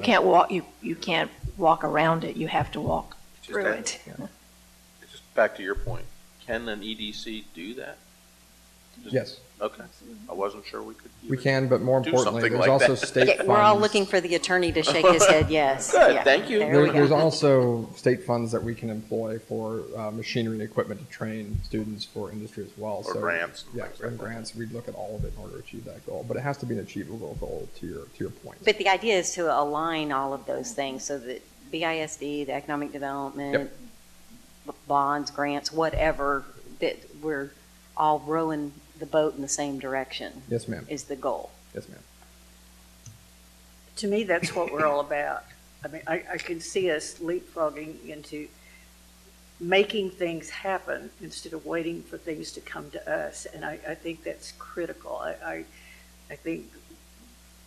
You can't walk around it. You have to walk Just through that- it. Just back to your point, can an EDC do that? Just- Yes, Okay, I wasn't sure we could. we even- can, but more Do importantly, something there's like also that. state Yeah, funds. we're all looking for the attorney to shake his head yes. Good, Yeah, thank you. there we There's go. also state funds that we can employ for machinery and equipment to train students for industry as well. Or grants and Yeah, things like and that. grants. We'd look at all of it in order to achieve that goal, but it has to be an achievable goal to your point. But the idea is to align all of those things so that BISD, the economic development, bonds, grants, whatever, that we're all rowing the boat in the same direction Yes, ma'am. is the goal. Yes, ma'am. To me, that's what we're all about. I mean, I can see us leapfrogging into making things happen instead of waiting for things to come to us. And I think that's critical. I think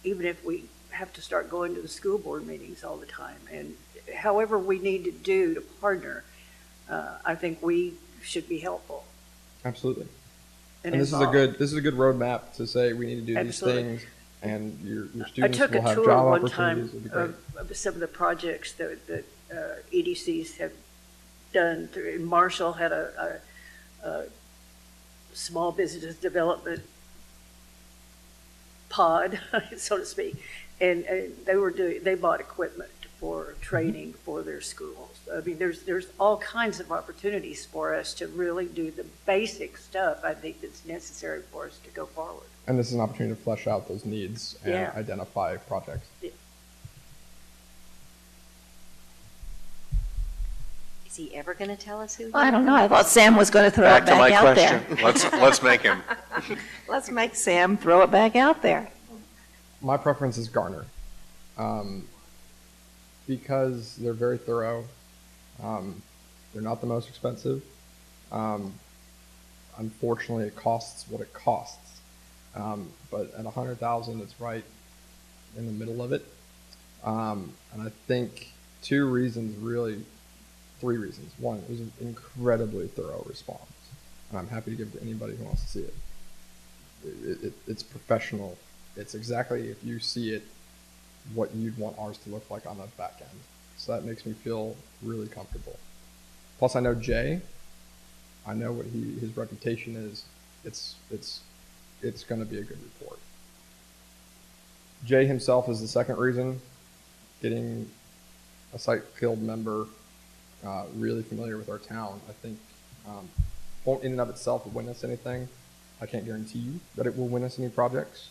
even if we have to start going to the school board meetings all the time, and however we need to do to partner, I think we should be helpful. Absolutely. And And this involved. is a good roadmap to say we need to do Absolutely. these things, and your I students took will a have tour job one opportunities. time It'd be great. of some of the projects that EDCs have done. Marshall had a small business development pod, so to speak, and they bought equipment for training for their schools. I mean, there's all kinds of opportunities for us to really do the basic stuff. I think that's necessary for us to go forward. And this is an opportunity to flesh out those needs and Yeah. identify projects. Is he ever going to tell us who? Well, I don't know. I thought Sam was going to throw Back it to my back out question. there. Let's make him. Let's make Sam throw it back out there. My preference is Garner, because they're very thorough. They're not the most expensive. Unfortunately, it costs what it costs. But at $100,000, it's right in the middle of it. And I think three reasons. One, it was an incredibly thorough response, and I'm happy to give it to anybody who wants to see it. It's professional. It's exactly, if you see it, what you'd want ours to look like on the back end. So that makes me feel really comfortable. Plus, I know Jay. I know what his reputation is. It's going to be a good report. Jay himself is the second reason. Getting a site guild member really familiar with our town, I think, won't in and of itself win us anything. I can't guarantee you that it will win us any projects,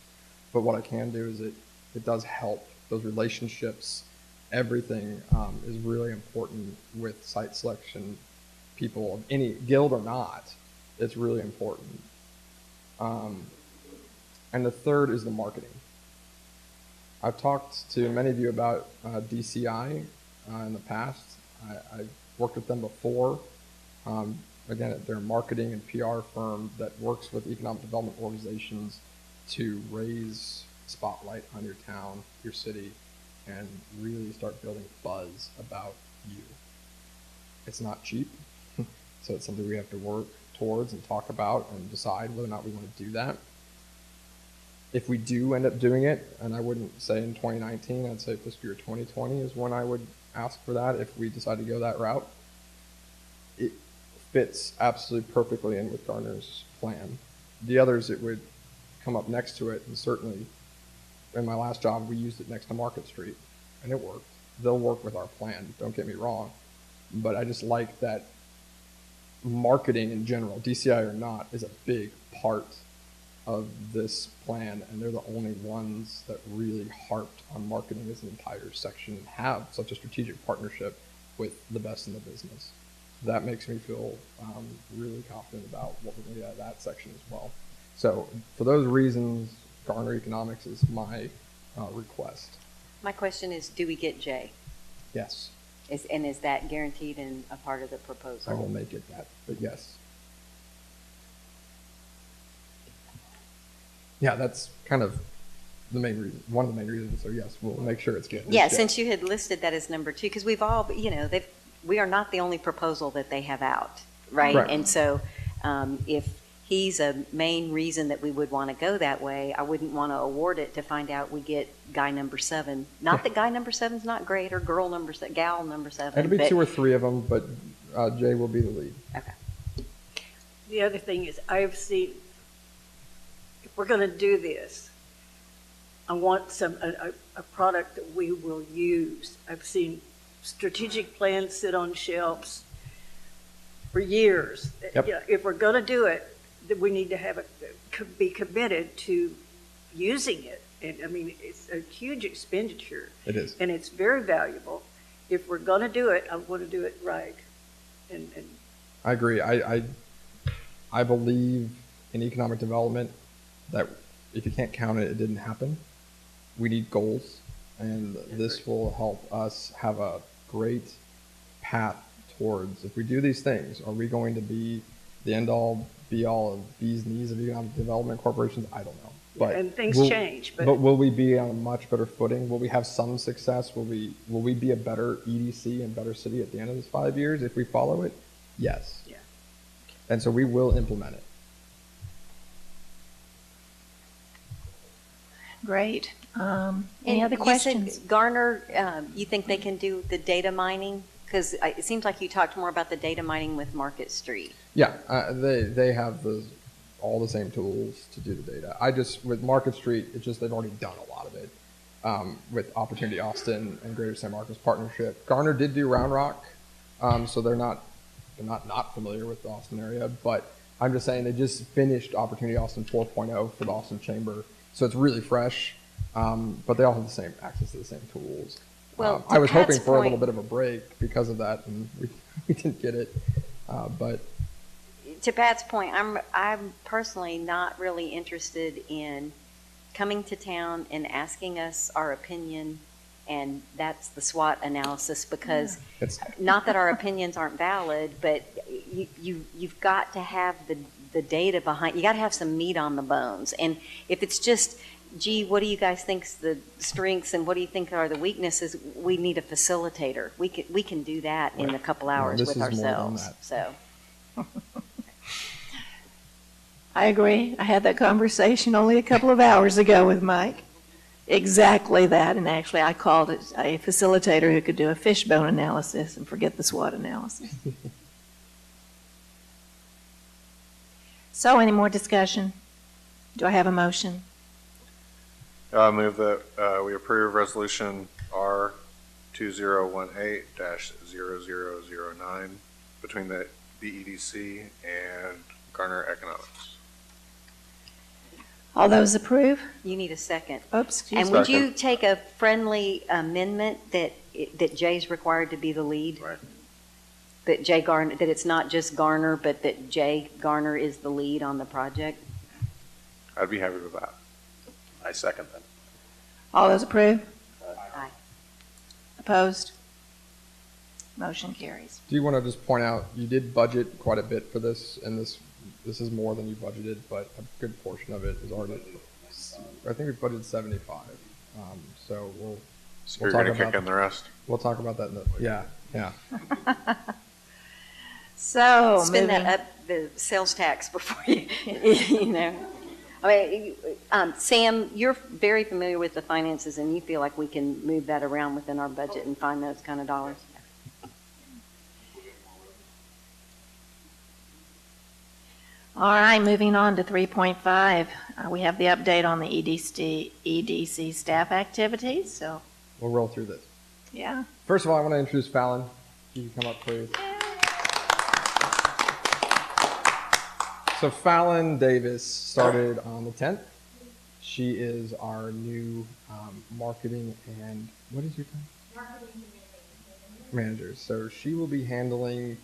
but what I can do is it does help. Those relationships, everything is really important with site selection. People of any guild or not, it's really important. And the third is the marketing. I've talked to many of you about DCI in the past. I've worked with them before. Again, they're a marketing and PR firm that works with economic development organizations to raise spotlight on your town, your city, and really start building buzz about you. It's not cheap, so it's something we have to work towards and talk about and decide whether or not we want to do that. If we do end up doing it, and I wouldn't say in 2019, I'd say fiscal year 2020 is when I would ask for that if we decide to go that route. It fits absolutely perfectly in with Garner's plan. The others, it would come up next to it, and certainly in my last job, we used it next to Market Street, and it worked. They'll work with our plan, don't get me wrong, but I just like that marketing in general, DCI or not, is a big part of this plan, and they're the only ones that really harped on marketing as an entire section and have such a strategic partnership with the best in the business. That makes me feel really confident about what we're going to get out of that section as well. So for those reasons, Garner Economics is my request. My question is, do we get Jay? Yes. And is that guaranteed in a part of the proposal? I will make it that, but yes. Yeah, that's kind of the main reason, one of the main reasons. So yes, we'll make sure it's good. Yeah, since you had listed that as number 2, because we've all, we are not the only proposal that they have out, right? Right. And so if he's a main reason that we would want to go that way, I wouldn't want to award it to find out we get guy number 7. Not that guy number 7's not great, or gal number 7. It'll be 2 or 3 of them, but Jay will be the lead. Okay. The other thing is, I've seen, if we're going to do this, I want a product that we will use. I've seen strategic plans sit on shelves for years. Yep. You know, if we're going to do it, then we need to have be committed to using it. And I mean, it's a huge expenditure. It is. And it's very valuable. If we're going to do it, I want to do it right. And I agree. I believe in economic development that if you can't count it, it didn't happen. We need goals, and this will help us have a great path towards, if we do these things, are we going to be the end-all, be-all of bees knees of economic development corporations? I don't know. But and things change. But will we be on a much better footing? Will we have some success? Will we be a better EDC and better city at the end of this 5 years if we follow it? Yes. Yeah. And so we will implement it. Great. Any And other you questions? said, Garner, you think they can do the data mining? Because it seems like you talked more about the data mining with Market Street. Yeah, they have all the same tools to do the data. With Market Street, it's just they've already done a lot of it with Opportunity Austin and Greater San Marcos partnership. Garner did do Round Rock, so they're not familiar with the Austin area. But I'm just saying they just finished Opportunity Austin 4.0 for the Austin Chamber, so it's really fresh. But they all have the same access to the same tools. Well, I was hoping Pat's for a little point- bit of a break because of that, and we didn't get it. But To Pat's point, I'm personally not really interested in coming to town and asking us our opinion, and that's the SWOT analysis, because it's not that our opinions aren't valid, but you've got to have the data behind. You got to have some meat on the bones, and if it's just gee, what do you guys think's the strengths and what do you think are the weaknesses? We need a facilitator. We can do that in a couple hours this with is more than ourselves. that. So, I agree. I had that conversation only a couple of hours ago with Mike. Exactly that, and actually I called it a facilitator who could do a fishbone analysis and forget the SWOT analysis. So, any more discussion? Do I have a motion? I move that we approve resolution R 2018-0009 between the BEDC and Garner Economics. All those approve? you need a second. Oops, excuse And me. would you take a friendly amendment that Jay's required to be the lead? Right. That Jay Garner, that it's not just Garner, but that Jay Garner is the lead on the project? I'd be happy with that. I second that. All those approve? Aye. Opposed? Motion carries. Do you want to just point out, you did budget quite a bit for this, and this is more than you budgeted, but a good portion of it is already, I think we budgeted 75. So So We'll you're going talk to kick about- in the rest? we'll talk about that yeah. So, Spend moving, that up, the sales tax before you, you know. I mean, Sam, you're very familiar with the finances and you feel like we can move that around within our budget and find those kind of dollars? all right, moving on to 3.5. We have the update on the EDC staff activities, so, We'll roll through this. yeah. First of all, I want to introduce Fallon. Can you come up, please? So Fallon Davis started on the 10th. She is our new marketing and, what is your title? Marketing manager. So she will be handling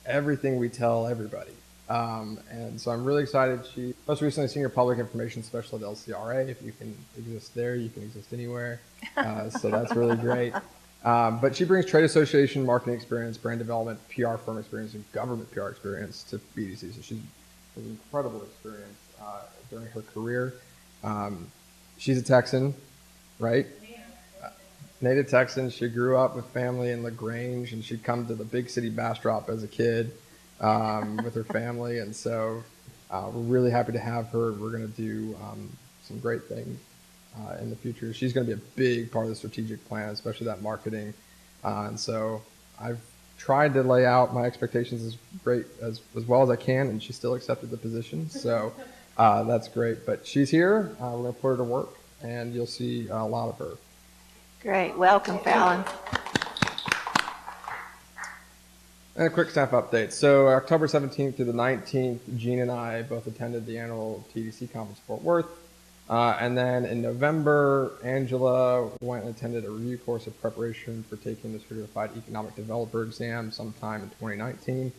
everything we tell everybody. And so I'm really excited. She most recently senior public information specialist at LCRA. If you can exist there, you can exist anywhere. So that's really great. But she brings trade association marketing experience, brand development, PR firm experience, and government PR experience to BDC. So she's has incredible experience during her career. She's a Texan, right? Native Texan. She grew up with family in LaGrange, and she'd come to the big city Bastrop as a kid with her family. And so we're really happy to have her. We're going to do some great things in the future. She's going to be a big part of the strategic plan, especially that marketing. And so I've tried to lay out my expectations as well as I can, and she still accepted the position. So that's great. But she's here. We're going to put her to work, and you'll see a lot of her. Great. Welcome, Fallon. And a quick staff update. So October 17th through the 19th, Gene and I both attended the annual TDC conference in Fort Worth. And then in November, Angela went and attended a review course of preparation for taking the Certified Economic Developer exam sometime in 2019.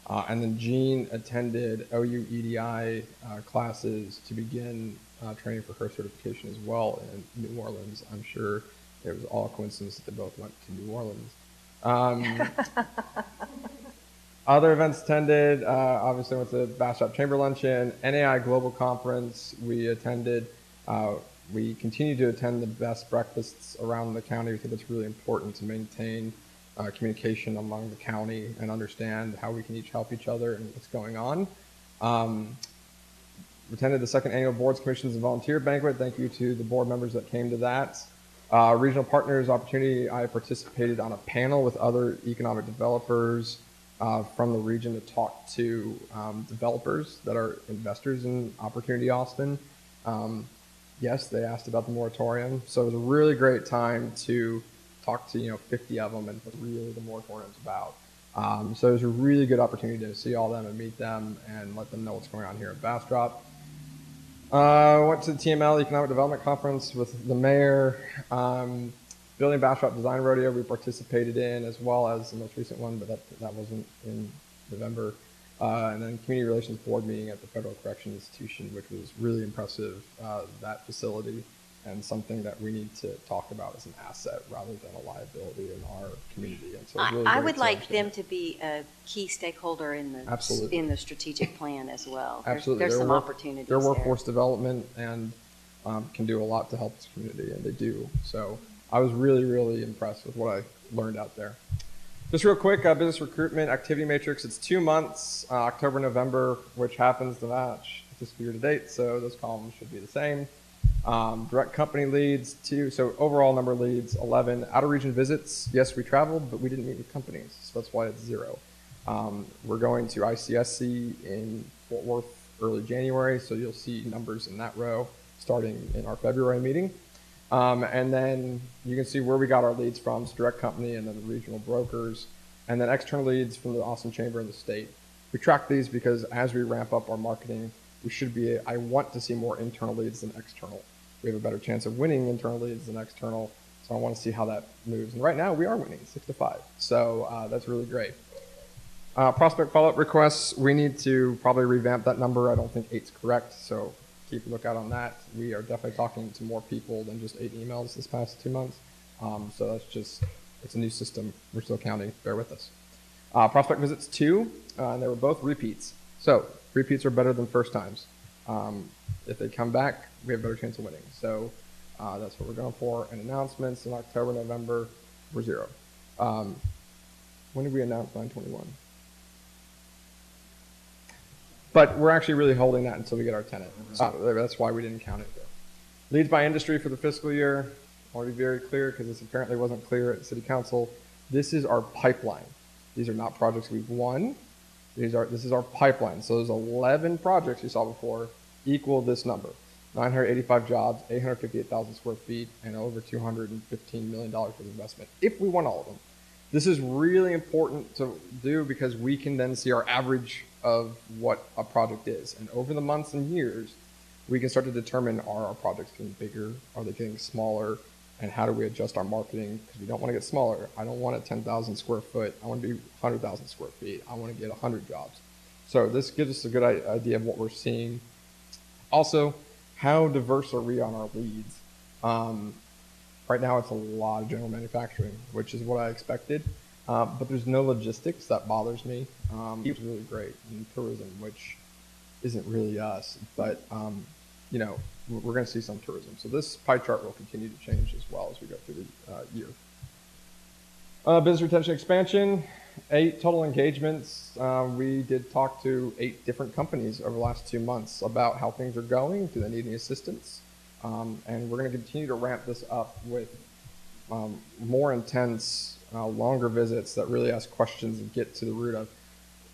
And then Jean attended OU EDI classes to begin training for her certification as well in New Orleans. I'm sure it was all coincidence that they both went to New Orleans. Other events attended, obviously went to Bastrop Chamber Luncheon, NAI Global Conference we attended. We continue to attend the best breakfasts around the county. We think it's really important to maintain communication among the county and understand how we can each help each other and what's going on. We attended the second annual Boards, Commissions, and Volunteer Banquet. Thank you to the board members that came to that. Regional Partners Opportunity, I participated on a panel with other economic developers from the region to talk to developers that are investors in Opportunity Austin. Yes, they asked about the moratorium. So it was a really great time to talk to 50 of them and what really the moratorium's about. So it was a really good opportunity to see all of them and meet them and let them know what's going on here at Bastrop. Went to the TML Economic Development Conference with the mayor. Building Bastrop Design Rodeo we participated in, as well as the most recent one, but that wasn't in November. And then Community Relations Board meeting at the Federal Corrections Institution, which was really impressive, that facility, and something that we need to talk about as an asset rather than a liability in our community. And so it's really I great would to like understand. them to be a key stakeholder in the Absolutely. in the strategic plan as well. Absolutely. There's Their some work- opportunities Their there. workforce development and can do a lot to help this community, and they do. So I was really, really impressed with what I learned out there. Just real quick, business recruitment activity matrix. It's 2 months, October, November, which happens to match fiscal year to date, so those columns should be the same. Direct company leads, 2. So overall number of leads, 11. Out of region visits, yes, we traveled, but we didn't meet with companies, so that's why it's 0. We're going to ICSC in Fort Worth early January, so you'll see numbers in that row starting in our February meeting. And then you can see where we got our leads from, so direct company and then the regional brokers, and then external leads from the Austin Chamber and the state. We track these because as we ramp up our marketing, I want to see more internal leads than external. We have a better chance of winning internal leads than external, so I want to see how that moves. And right now we are winning 6-5, so that's really great. Prospect follow-up requests, we need to probably revamp that number. I don't think 8's correct, so keep a lookout on that. We are definitely talking to more people than just 8 emails this past 2 months. So that's just, it's a new system. We're still counting, bear with us. Prospect visits 2, and they were both repeats. So repeats are better than first times. If they come back, we have a better chance of winning. So that's what we're going for. And announcements in October, November, we're 0. When did we announce 921? But we're actually really holding that until we get our tenant. That's why we didn't count it there. Leads by industry for the fiscal year. I want to be very clear because this apparently wasn't clear at City Council. This is our pipeline. These are not projects we've won. This is our pipeline. So those 11 projects you saw before equal this number. 985 jobs, 858,000 square feet, and over $215 million worth of investment, if we won all of them. This is really important to do because we can then see our average of what a project is. And over the months and years, we can start to determine, are our projects getting bigger? Are they getting smaller? And how do we adjust our marketing? Because we don't want to get smaller. I don't want a 10,000 square foot. I want to be 100,000 square feet. I want to get 100 jobs. So this gives us a good idea of what we're seeing. Also, how diverse are we on our leads? Right now, it's a lot of general manufacturing, which is what I expected. But there's no logistics. That bothers me. It's really great in tourism, which isn't really us. But, you know, we're going to see some tourism. So this pie chart will continue to change as well as we go through the year. Business retention expansion, 8 total engagements. We did talk to 8 different companies over the last 2 months about how things are going. Do they need any assistance? And we're going to continue to ramp this up with more intense, longer visits that really ask questions and get to the root of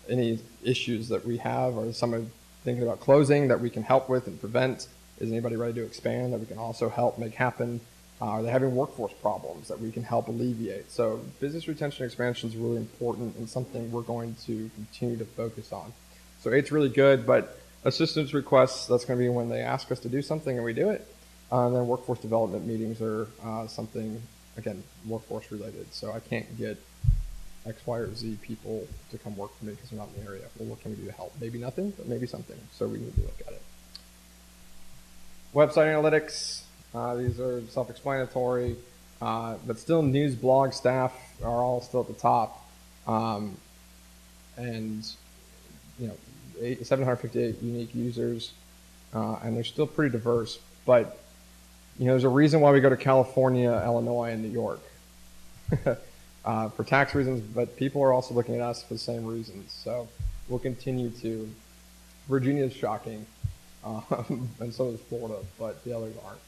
any issues that we have, or someone thinking about closing that we can help with and prevent. Is anybody ready to expand that we can also help make happen? Are they having workforce problems that we can help alleviate? So business retention expansion is really important and something we're going to continue to focus on. So 8's really good, but assistance requests, that's going to be when they ask us to do something and we do it. And then workforce development meetings are something, again, workforce related. So I can't get X, Y, or Z people to come work for me because they're not in the area. Well, what can we do to help? Maybe nothing, but maybe something. So we need to look at it. Website analytics, these are self-explanatory, but still news blog staff are all still at the top. And, you know, 758 unique users, and they're still pretty diverse. But, you know, there's a reason why we go to California, Illinois, and New York. For tax reasons, but people are also looking at us for the same reasons. So we'll continue to. Virginia's shocking, and so is Florida, but the others aren't.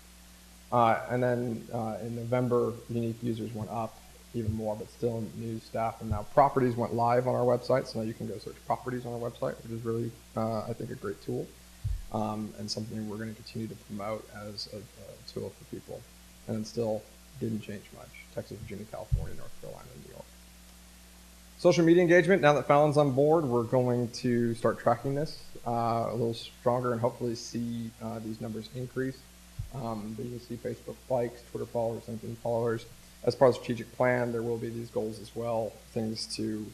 And then in November, unique users went up even more, but still news staff. And now properties went live on our website, so now you can go search properties on our website, which is really, I think, a great tool, and something we're going to continue to promote as a tool for people. And it still didn't change much. Texas, Virginia, California, North Carolina, and New York. Social media engagement, now that Fallon's on board, we're going to start tracking this a little stronger and hopefully see these numbers increase. But you can see Facebook likes, Twitter followers, LinkedIn followers. As part of the strategic plan, there will be these goals as well, things to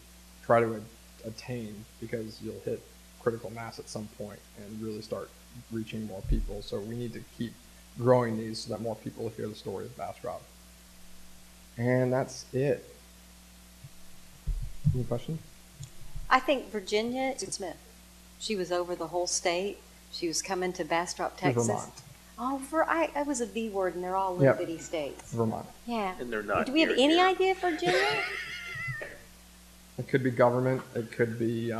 try to attain, because you'll hit critical mass at some point and really start reaching more people. So we need to keep growing these so that more people hear the story of Bastrop. And that's it. Any questions? I think Virginia Smith, she was over the whole state. She was coming to Bastrop, Texas. Vermont. Oh, I was a V word, and they're all Yep. little bitty states. Vermont. Yeah. And they're not Do we have near any here. idea for Virginia? It could be government. It could be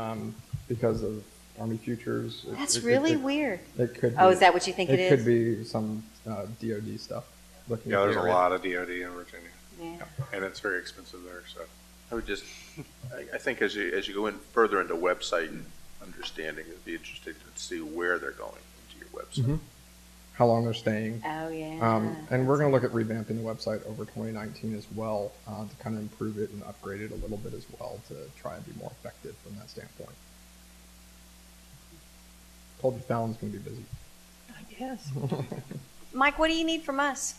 because of Army Futures. That's really weird. It could. Oh, be, is that what you think it It could is? be some DoD stuff. Looking Yeah, at the there's a area. lot of DOD in Virginia, Yeah. and it's very expensive there, so. I would just, I think as you go in further into website understanding, it'd be interesting to see where they're going into your website. Mhm. How long they're staying. Oh, yeah. And we're going to look at revamping the website over 2019 as well to kind of improve it and upgrade it a little bit as well to try and be more effective from that standpoint. Told you Fallon's going to be busy. I guess. Mike, what do you need from us?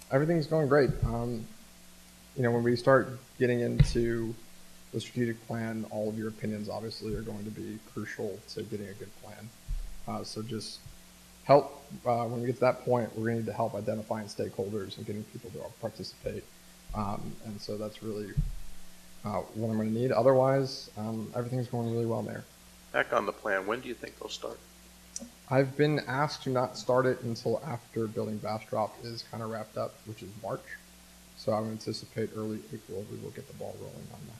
Everything's going great. When we start getting into the strategic plan, all of your opinions obviously are going to be crucial to getting a good plan. So just help, when we get to that point, we're going to need to help identifying stakeholders and getting people to participate. And so that's really what I'm going to need. Otherwise, everything's going really well there. Back on the plan, when do you think they'll start? I've been asked to not start it until after building Bastrop is kind of wrapped up, which is March. So I would anticipate early April we will get the ball rolling on that,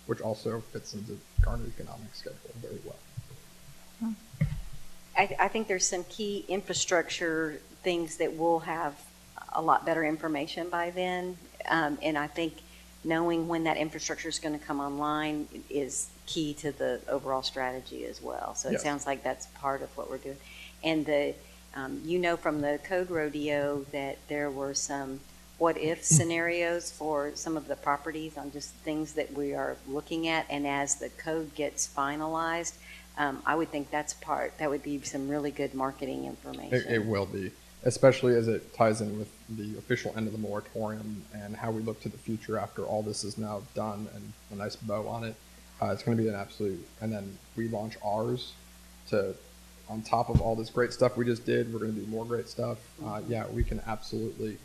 which also fits into Garner economic schedule very well. I think there's some key infrastructure things that we'll have a lot better information by then. And I think knowing when that infrastructure is going to come online is key to the overall strategy as well. So it Yes. sounds like that's part of what we're doing. And from the code rodeo that there were some what if scenarios for some of the properties on just things that we are looking at. And as the code gets finalized, I would think that would be some really good marketing information. It will be, especially as it ties in with the official end of the moratorium and how we look to the future after all this is now done and a nice bow on it. It's going to be an absolute, and then we launch ours on top of all this great stuff we just did, we're going to do more great stuff. Yeah, we can absolutely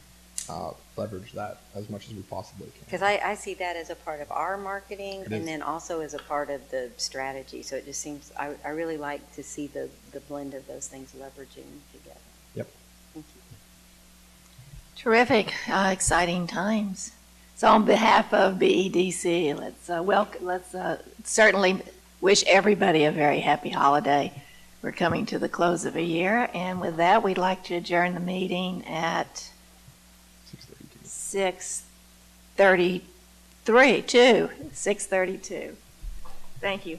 leverage that as much as we possibly can. Because I see that as a part of our marketing It is. and then also as a part of the strategy. So it just seems, I really like to see the blend of those things leveraging together. Yep. Thank you. Terrific, exciting times. So on behalf of BEDC, let's certainly wish everybody a very happy holiday. We're coming to the close of a year, and with that, we'd like to adjourn the meeting at 6:32. Thank you.